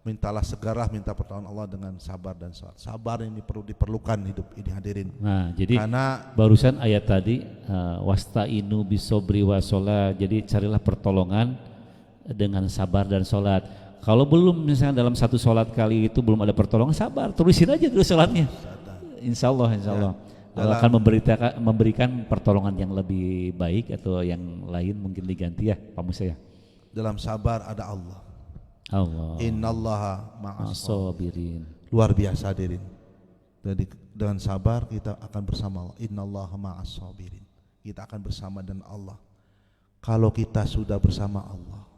Mintalah segera minta pertolongan Allah dengan sabar dan sholat. Sabar ini perlu diperlukan hidup ini, hadirin. Nah, jadi karena barusan ayat tadi wasta'inu bis-sabri wassalah. Jadi carilah pertolongan dengan sabar dan sholat. Kalau belum, misalnya dalam satu sholat kali itu belum ada pertolongan, sabar, terusin aja dulu sholatnya. Insya Allah Allah akan memberikan pertolongan yang lebih baik, atau yang lain mungkin diganti ya Pak Musa ya. Dalam sabar ada Allah. Innallaha ma'as-sabirin. Luar biasa hadirin. Jadi dengan sabar kita akan bersama Allah. Innallaha ma'as-sabirin. Kita akan bersama dengan Allah. Kalau kita sudah bersama Allah,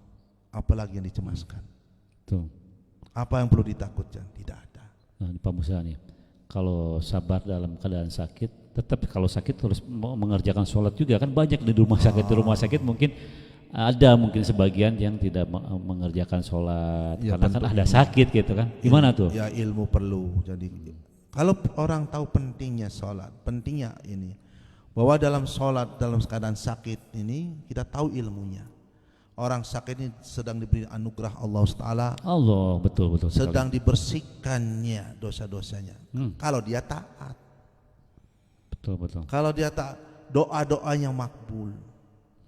apalagi yang dicemaskan? Tuh. Apa yang perlu ditakutkan? Tidak ada. Nah, Pak Musa nih, kalau sabar dalam keadaan sakit, tetapi kalau sakit harus mengerjakan sholat juga kan, banyak di rumah sakit. Di rumah sakit mungkin ada sebagian yang tidak mengerjakan sholat ya, karena kan ada sakit gitu kan. Gimana tuh? Ya, ilmu perlu. Jadi kalau orang tahu pentingnya sholat, pentingnya ini, bahwa dalam sholat dalam keadaan sakit ini kita tahu ilmunya. Orang sakit ini sedang diberi anugerah Allah Taala. Allah, betul sedang sekali. Dibersihkannya dosa-dosanya. Kalau dia taat. Betul. Kalau dia taat, doa-doanya makbul.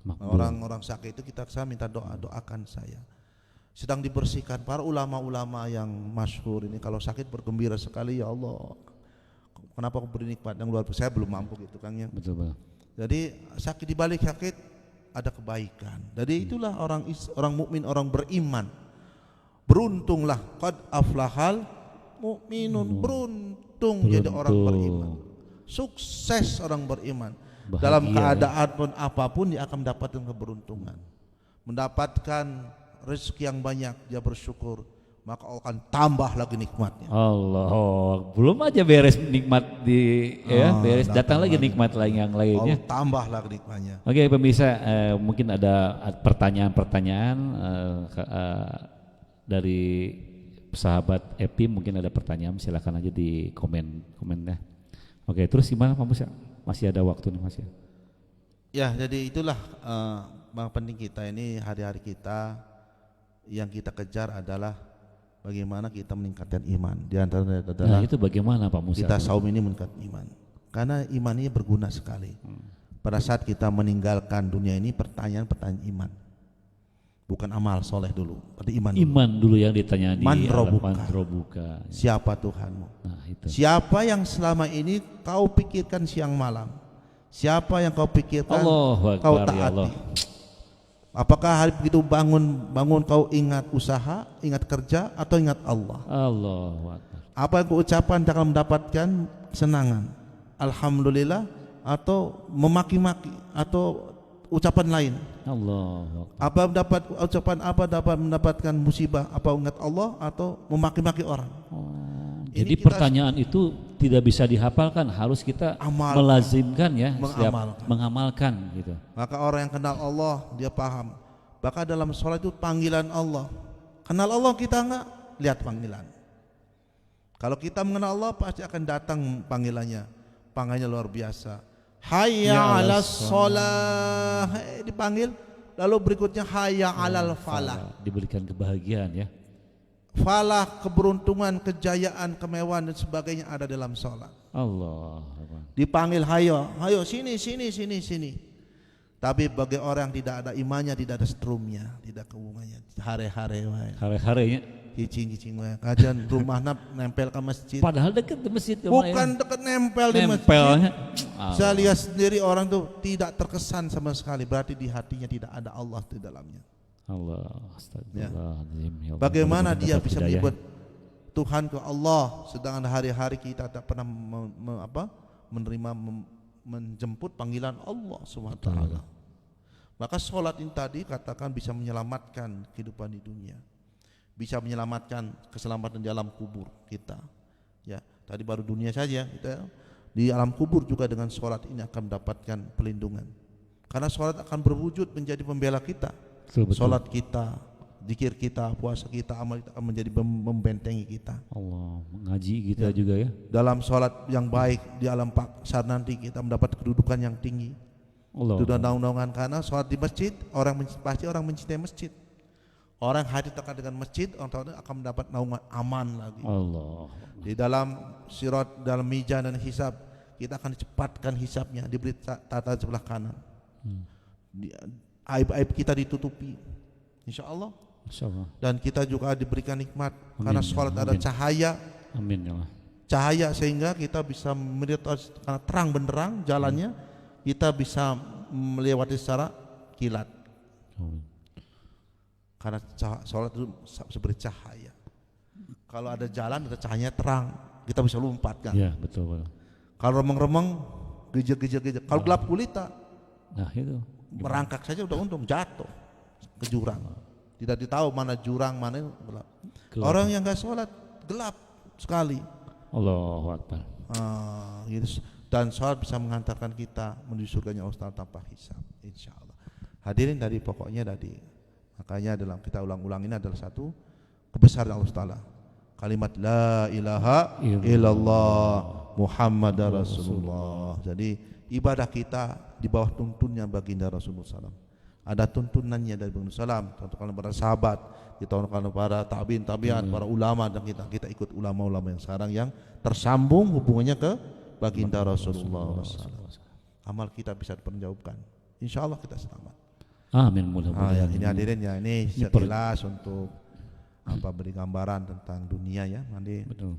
Orang-orang sakit itu saya minta doakan saya. Sedang dibersihkan. Para ulama-ulama yang masyhur ini kalau sakit bergembira sekali, ya Allah. Kenapa aku beri nikmat yang luar biasa? Saya belum mampu gitu Kang ya. Betul. Jadi sakit, di balik sakit ada kebaikan. Jadi itulah orang mukmin, orang beriman. Beruntunglah qad aflahal mukminun. Beruntung jadi orang beriman. Sukses orang beriman. Bahagia, dalam keadaan pun apapun dia akan mendapatkan keberuntungan, mendapatkan rezeki yang banyak, dia bersyukur, maka Allah akan tambah lagi nikmatnya. Allah, belum aja beres nikmat beres, datang lagi nikmat lain yang lainnya. Allah tambah lagi nikmatnya. Oke pemirsa, mungkin ada pertanyaan-pertanyaan dari sahabat Epi, mungkin ada pertanyaan, silakan aja di komennya. Oke, terus gimana Pak Musa? Masih ada waktu nih Mas ya? Ya, jadi itulah yang penting kita ini, hari-hari kita yang kita kejar adalah bagaimana kita meningkatkan iman. Di antaranya adalah itu bagaimana Pak Musa? Kita saum ini meningkatkan iman. Karena iman ini berguna sekali. Pada saat kita meninggalkan dunia ini, pertanyaan iman. Bukan amal soleh dulu, tapi iman dulu. Iman dulu yang ditanya di Man robuka. Siapa Tuhanmu? Nah, itu. Siapa yang selama ini kau pikirkan siang malam? Siapa yang kau pikirkan kau taati? Ya Allah. Apakah hari begitu bangun kau ingat usaha, ingat kerja, atau ingat Allah? Allah. Apa yang kau ucapkan akan mendapatkan kesenangan? Alhamdulillah, atau memaki-maki, atau ucapan lain? Allah. Apa dapat ucapan dapat mendapatkan musibah? Apa ingat Allah atau memaki-maki orang? Jadi pertanyaan itu tidak bisa dihafalkan, harus kita melazimkan ya, mengamalkan gitu. Maka orang yang kenal Allah dia paham. Bahkan dalam sholat itu panggilan Allah. Kenal Allah kita enggak? Lihat panggilan. Kalau kita mengenal Allah pasti akan datang panggilannya. Panggilannya luar biasa. Hayya 'alas shalah, dipanggil lalu berikutnya hayya alal falah. Diberikan kebahagiaan ya. Falah, keberuntungan, kejayaan, kemewahan dan sebagainya ada dalam sholat. Allah. Dipanggil hayo sini. Tapi bagi orang yang tidak ada imannya, tidak ada setrumnya, tidak kehubungannya, Hari-harinya. Cicing wae. Kajian rumah nempel ke masjid. Padahal dekat di masjid. Bukan dekat nempel di masjid. Nempelnya. Saya lihat sendiri orang tuh tidak terkesan sama sekali. Berarti di hatinya tidak ada Allah di dalamnya. Allah, astagfirullahaladzim. Ya Allah, Bagaimana dia dapat bisa hidayah. menyebut Tuhan ke Allah, sedangkan hari-hari kita tak pernah menerima menjemput panggilan Allah SWT. Maka sholat ini tadi katakan bisa menyelamatkan kehidupan di dunia, bisa menyelamatkan keselamatan di alam kubur kita. Ya, tadi baru dunia saja, kita di alam kubur juga dengan sholat ini akan mendapatkan pelindungan. Karena sholat akan berwujud menjadi pembela kita. Betul. Sholat kita, zikir kita, puasa kita, amal kita akan menjadi membentengi kita. Allah, mengaji kita juga ya. Dalam sholat yang baik di alam paksa nanti kita mendapat kedudukan yang tinggi. Allah. Itu naungan karena sholat di masjid, pasti orang mencintai masjid. Orang hati terkait dengan masjid, orang akan mendapat naungan aman lagi. Allah. Di dalam sirat, dalam mizan dan hisab, kita akan dicepatkan hisabnya, diberi tata sebelah kanan. Aib-aib kita ditutupi, insya Allah. Dan kita juga diberikan nikmat. Amin. Karena sholat ada cahaya. Amin ya Allah. Cahaya sehingga kita bisa melihat karena terang benderang jalannya, kita bisa melewati secara kilat. Karena sholat itu seperti cahaya. Kalau ada jalan, ada cahayanya terang, kita bisa lompat kan. Iya betul. Kalau remeng-remeng, gejek. Kalau gelap gulita, nah itu merangkak saja udah untung jatuh ke jurang. Tidak ditahu mana jurang, mana gelap. Orang yang nggak sholat gelap sekali. Allahu Akbar. Gitu. Dan sholat bisa mengantarkan kita menuju surganya Allah tanpa hisab, insya Allah. Hadirin, dari pokoknya tadi, makanya dalam kita ulang-ulang ini adalah satu kebesaran Allah Taala. Kalimat la ilaha illallah Muhammadar Rasulullah. Jadi ibadah kita di bawah tuntunnya baginda Rasulullah SAW. Ada tuntunannya dari baginda SAW, tuntunan para sahabat, dituntunkan para tabiin, para ulama, dan kita ikut ulama-ulama yang sekarang yang tersambung hubungannya ke baginda Rasulullah SAW. Amal kita bisa diperjauhkan. Insya Allah kita selamat. Amin, mudah-mudahan. Yang ini hadirin ya, ini sekilas untuk beri gambaran tentang dunia ya. Nanti betul.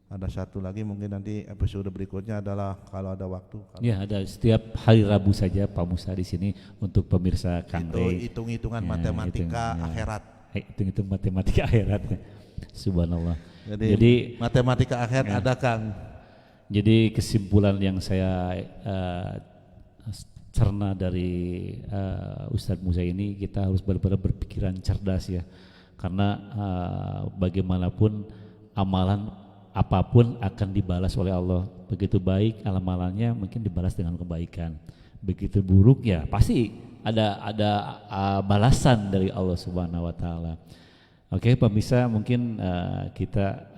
Ada satu lagi mungkin nanti episode berikutnya adalah kalau ada waktu. Ya, ada setiap hari Rabu saja Pak Musa di sini untuk pemirsa Kang Rey. Itu hitung-hitungan matematika akhirat. Hitung-hitung matematika akhirat. Subhanallah. Jadi matematika akhirat ada Kang. Jadi kesimpulan yang saya cerna dari Ustadz Musa ini, kita harus benar-benar berpikiran cerdas ya. Karena bagaimanapun amalan apapun akan dibalas oleh Allah. Begitu baik amalannya mungkin dibalas dengan kebaikan. Begitu buruk ya pasti ada balasan dari Allah Subhanahu wa taala. Oke, pemirsa, mungkin kita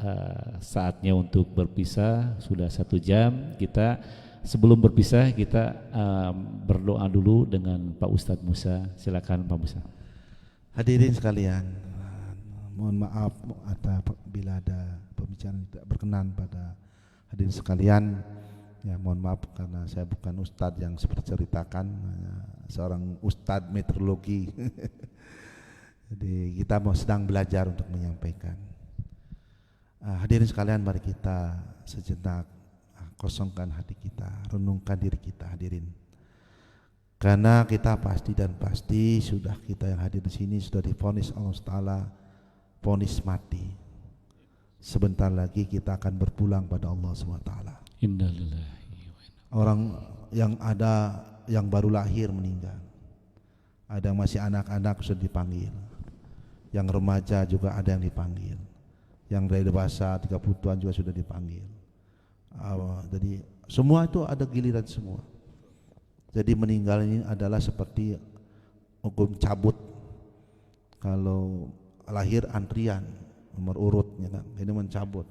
saatnya untuk berpisah. Sudah 1 jam. Kita sebelum berpisah kita berdoa dulu dengan Pak Ustadz Musa. Silakan Pak Musa. Hadirin sekalian, mohon maaf bila ada pembicaraan tidak berkenan pada hadirin sekalian. Ya, mohon maaf karena saya bukan ustadz yang seperti ceritakan, seorang ustadz meteorologi. Jadi kita sedang belajar untuk menyampaikan. Hadirin sekalian, mari kita sejenak kosongkan hati kita, renungkan diri kita hadirin. Karena kita pasti sudah, kita yang hadir di sini sudah divonis Allah Taala vonis mati. Sebentar lagi kita akan berpulang pada Allah SWT. Orang yang ada yang baru lahir meninggal, ada yang masih anak-anak sudah dipanggil, yang remaja juga ada yang dipanggil, yang dari dewasa 30-an juga sudah dipanggil. Jadi semua itu ada giliran semua. Jadi meninggal ini adalah seperti hukum cabut. Kalau lahir antrian nomor urutnya kan, ini mencabut,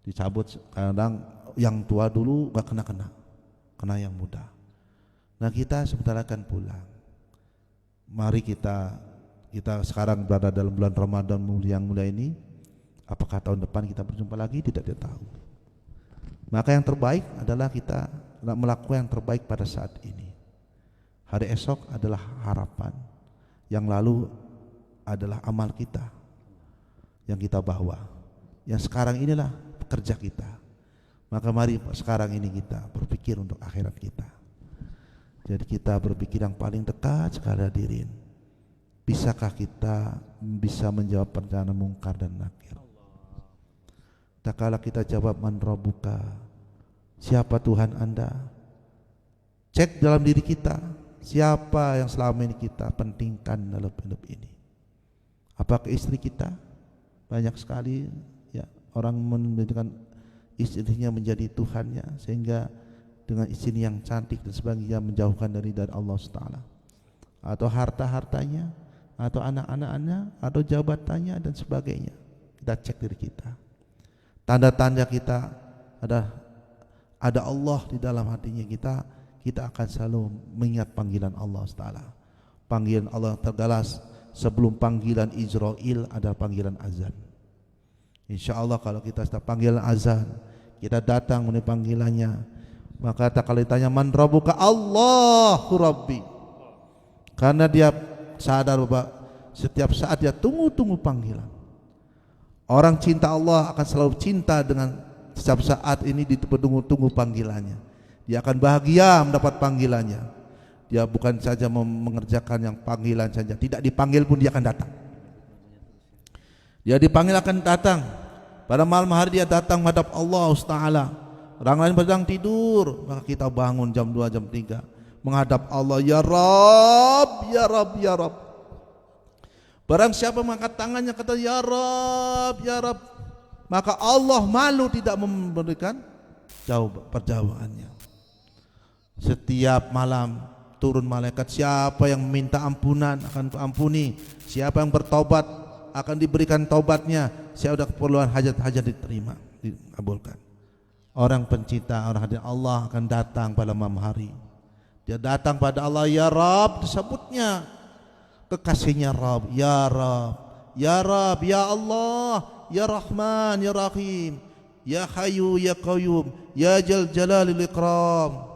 dicabut. Kadang yang tua dulu gak kena yang muda. Nah kita sebentar akan pulang. Mari kita sekarang berada dalam bulan Ramadan yang mulia ini. Apakah tahun depan kita berjumpa lagi? Tidak tahu. Maka yang terbaik adalah kita melakukan yang terbaik pada saat ini. Hari esok adalah harapan, yang lalu adalah amal kita yang kita bawa. Yang sekarang inilah pekerja kita. Maka mari sekarang ini kita berpikir untuk akhirat kita. Jadi kita berpikir yang paling dekat sekali hadirin. Bisakah kita bisa menjawab pertanyaan mungkar dan nakir? Tak kala kita jawab man rabbuka, siapa Tuhan Anda? Cek dalam diri kita, siapa yang selama ini kita pentingkan dalam hidup ini? Apakah istri kita? Banyak sekali ya orang menjadikan istrinya menjadi Tuhannya, sehingga dengan istri yang cantik dan sebagainya menjauhkan dari Allah Taala. Atau harta-hartanya, atau anak-anaknya, atau jabatannya dan sebagainya. Kita cek diri kita. Tanda-tanda kita ada Allah di dalam hatinya kita akan selalu mengingat panggilan Allah Taala. Panggilan Allah tergalas sebelum panggilan Israel adalah panggilan azan. Insya Allah kalau kita sudah panggilan azan, kita datang memenuhi panggilannya, maka tak kala ditanya man rabbuka, Allahu Rabbi. Karena dia sadar bahwa setiap saat dia tunggu panggilan. Orang cinta Allah akan selalu cinta dengan setiap saat ini ditunggu-tunggu panggilannya. Dia akan bahagia mendapat panggilannya. Dia bukan saja mengerjakan yang panggilan saja, tidak dipanggil pun dia akan datang. Dia dipanggil akan datang. Pada malam hari dia datang menghadap Allah Taala. Orang lain sedang tidur, maka kita bangun jam 2, jam 3 menghadap Allah, ya Rabb, ya Rabb, ya Rabb. Barang siapa mengangkat tangannya kata ya Rabb, ya Rabb, maka Allah malu tidak memberikan perjawabannya. Setiap malam turun malaikat, siapa yang meminta ampunan akan ampuni, siapa yang bertobat akan diberikan taubatnya, siapa ada keperluan hajat-hajat diterima, dikabulkan. Orang pencinta, orang hadir Allah akan datang pada malam hari. Dia datang pada Allah, ya Rabb, disebutnya kekasihnya Rabb, ya Rabb, ya Rabb, ya Allah, ya Rahman, ya Rahim, ya Hayyu, ya Qayyum, ya Jal Jalalil Ikram.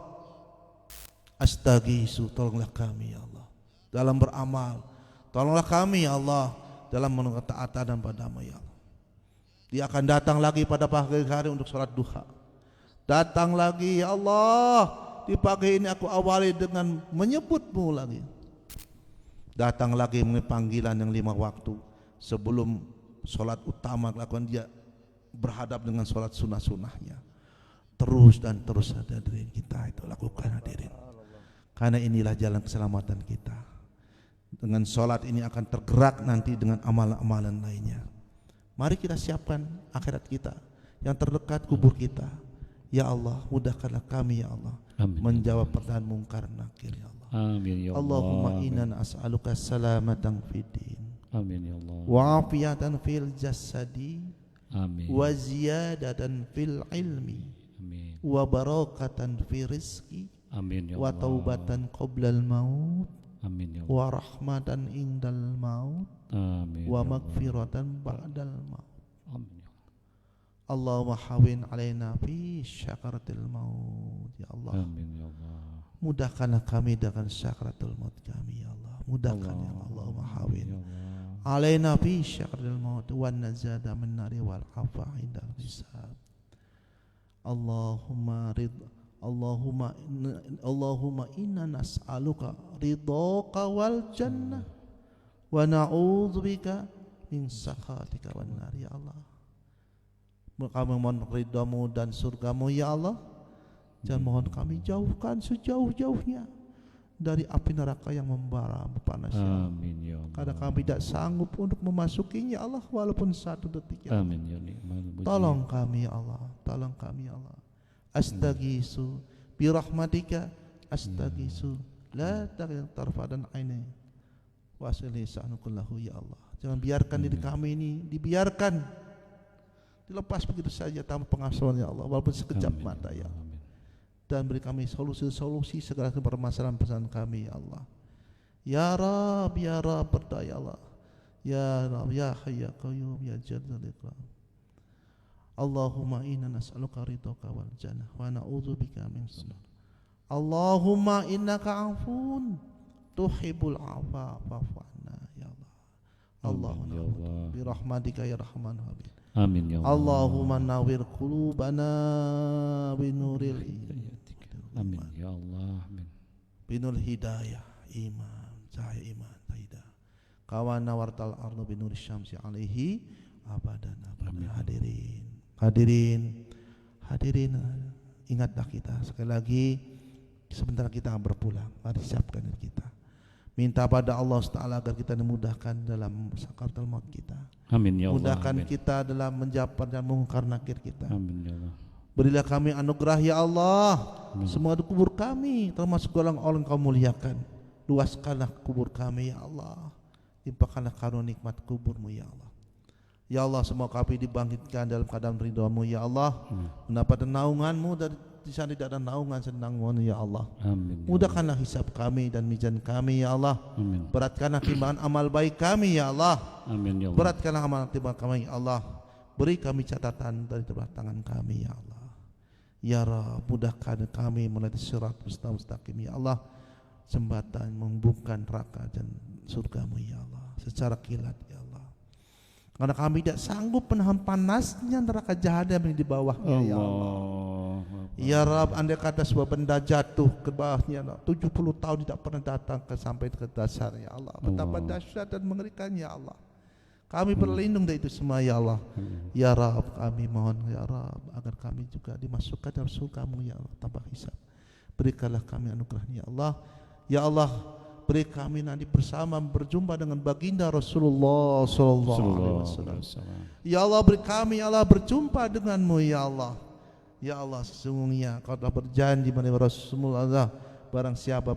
Astaghiitsu, tolonglah kami ya Allah dalam beramal, tolonglah kami ya Allah dalam menunaikan ketaatan padamu ya Allah. Dia akan datang lagi pada pagi hari untuk sholat duha. Datang lagi ya Allah, di pagi ini aku awali dengan menyebutmu lagi. Datang lagi mengenai panggilan yang 5 waktu sebelum sholat utama lakukan, dia berhadap dengan sholat sunnah-sunnahnya. Terus dan terus hadirin kita itu lakukan hadirin. Karena inilah jalan keselamatan kita. Dengan sholat ini akan tergerak nanti dengan amalan-amalan lainnya. Mari kita siapkan akhirat kita yang terdekat, kubur kita. Ya Allah, mudahkanlah kami ya Allah. Amin. Menjawab pertanyaan mungkar nakir ya Allah. Amin ya Allah. Allahumma inna nas'aluka salamatan fid din. Amin ya Allah. Wa afiyatan fil jasadi. Amin. Wa ziyadatan fil ilmi. Amin. Wa barakatan fi rizqi. Amin ya wa Allah. taubatan qoblal maut. Amin ya Allah. Wa rahmatan indal maut. Amin. Wa ya magfiratan ba'dal maut. Amin ya Allah. Allahumma hawin alaina fi syakaratil maut ya Allah. Amin ya Allah. Mudahkanlah kami dengan syakaratul maut kami ya Allah. Mudahkan ya Allah. Allahumma hawin Ya Allah. alaina fi syakaratil maut wan nazada min nari wal afa indal hisab. Allahumma inna nas'aluka ridhaka wal jannah wa na'udzubika min sakhatika wan nar ya Allah. Kami mohon ridhamu dan surgamu ya Allah. Dan mohon kami jauhkan sejauh-jauhnya dari api neraka yang membara panas ya Allah. Amin ya Allah. Karena kami tidak sanggup untuk memasukinya ya Allah, walaupun 1 detik ya Allah. Amin ya Allah. Tolong kami ya Allah, tolong kami ya Allah. Astaghiitsu bi rahmatika, astaghiitsu la tarfadan aini wasili sa'nukullahu ya Allah. Jangan biarkan diri kami ini dibiarkan dilepas begitu saja tanpa pengasuhan ya Allah, walaupun sekejap mata ya Allah. Dan beri kami solusi-solusi segala permasalahan pesan kami ya Allah. Ya Rab, ya Rab, berdaya Allah. Ya Rab, ya Hayy ya Qayyum, ya Jallal Ikram. Allahumma inna nas'aluka ridhaka wal jannah wa na'udzubika min nar. Allahumma innaka afun tuhibbul afwa fa'fu anna ya Allah. Allahumma ya Allah. bi rahmatika ya rahman habib. Amin ya Allah. Allahumma nawwir qulubana bi nuril Amin ya Allah. Amin. binul hidayah, iman, cahaya iman, hidayah. Kawana wartal ardu binur syamsi alaihi abadan. Hadirin, ingatlah kita sekali lagi, sebentar kita akan berpulang. Mari siapkan diri kita. Minta pada Allah SWT agar kita dimudahkan dalam sakaratul maut kita. Amin ya Allah. Mudahkan Amin. kita dalam menjawab dan mengungkar nakir kita. Amin ya Allah. Berilah kami anugerah ya Allah. Amin. Semua di kubur kami termasuk golongan orang kau muliakan. Luaskanlah kubur kami ya Allah. Limpahkanlah karunia nikmat kuburmu ya Allah. Ya Allah, semua kami dibangkitkan dalam keadaan ridha-Mu ya Allah. Mendapat naungan-Mu, dari di sana tidak ada naungan senang-Mu ya Allah. Amin. Mudahkanlah hisab kami dan mizan kami ya Allah. Amin. Beratkanlah timbangan amal baik kami ya Allah. Amin ya Allah. Beratkanlah amal timbangan kami ya Allah. Beri kami catatan dari sebelah tangan kami ya Allah. Ya Rabb, mudahkan kami melalui sirat mustaqim ya Allah. Jembatan menghubungkan neraka dan surga-Mu ya Allah secara kilat ya Allah. Karena kami tidak sanggup menahan panasnya neraka jahanam yang di bawahnya ya Allah. Ya Rabb, andai kata sebuah benda jatuh ke bawahnya 70 tahun tidak pernah datang sampai ke dasar ya Allah. Betapa dahsyat dan mengerikan ya Allah. Kami berlindung dari itu semua ya Allah. Ya Rabb, kami mohon ya Rabb agar kami juga dimasukkan dalam surga-Mu ya Allah tanpa hisab. Berikanlah kami anugerahnya ya Allah. Ya Allah, beri kami nanti bersama berjumpa dengan baginda Rasulullah sallallahu alaihi wasallam. Ya Allah, beri kami ya Allah berjumpa denganmu ya Allah. Ya Allah, sesungguhnya Kau telah berjanji menurut Rasulullah, barang siapa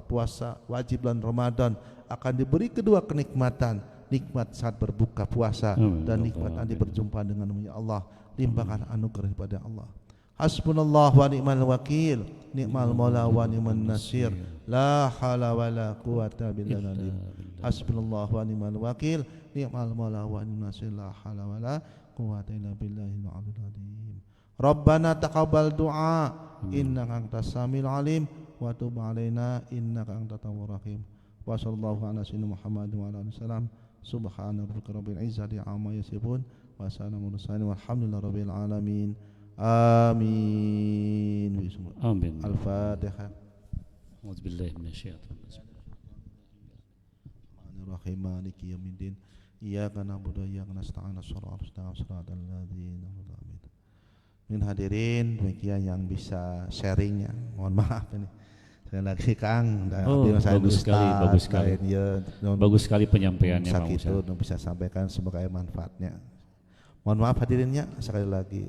puasa wajib bulan Ramadan akan diberi kedua kenikmatan, nikmat saat berbuka puasa dan nikmat nanti berjumpa denganmu ya Allah. Limpahkan anugerah kepada Allah. Hasbunallah wa ni'mal wakil, ni'mal maula wa ni'man nasir, la haula wa la quwata illa billah. Hasbunallah wa ni'mal wakil, ni'mal maula wa ni'man nasir, la haula wa la quwata illa billahil aliyyil azim. Rabbana taqabbal du'a, innaka antas samiul alim, wa tub 'alaina innaka antat tawwabur rahim. Wa sallallahu ala sayyidina Muhammad wa ala alihi wasallam. Subhana rabbika rabbil izzati amma yasifun, wa salamun mursalin walhamdulillahi rabbil alamin. Amin. Amin. Al-Fatihah. A'udzubillahi minasyaitonir rajim. Bismillahirrahmanirrahim. Maliki yaumiddin. Iyyaka na'budu wa iyyaka nasta'in. Shiratal ladzina an'amta 'alaihim. Hadirin, demikian yang bisa sharingnya. Mohon maaf ini. Sekali lagi Kang, bagus sekali, bagus sekali. Bagus sekali penyampaiannya Pak Musa. Itu bisa sampaikan semoga manfaatnya. Mohon maaf hadirinnya sekali lagi.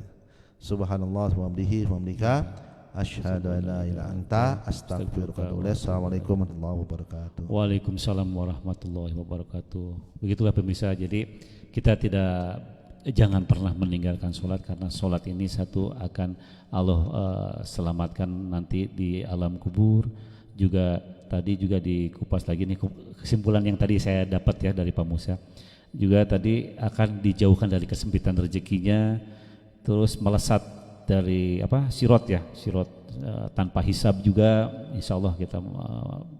Subhanallah wa bihamdika asyhadu an la ilaha illa anta astaghfiruka wa atubu ilaik. Assalamualaikum warahmatullahi wabarakatuh. Waalaikumsalam warahmatullahi wabarakatuh. Begitulah pemirsa, jadi kita jangan pernah meninggalkan sholat, karena sholat ini satu akan Allah selamatkan nanti di alam kubur. Juga tadi juga dikupas lagi nih kesimpulan yang tadi saya dapat ya dari Pak Musa. Juga tadi akan dijauhkan dari kesempitan rezekinya, terus melesat dari sirot tanpa hisab juga, insya Allah kita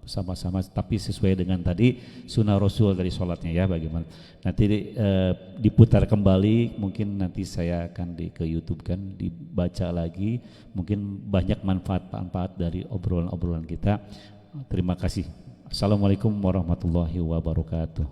sama-sama, tapi sesuai dengan tadi sunnah Rasul dari sholatnya ya. Bagaimana nanti diputar kembali, mungkin nanti saya akan ke YouTube kan, dibaca lagi, mungkin banyak manfaat dari obrolan-obrolan kita. Terima kasih. Assalamualaikum warahmatullahi wabarakatuh.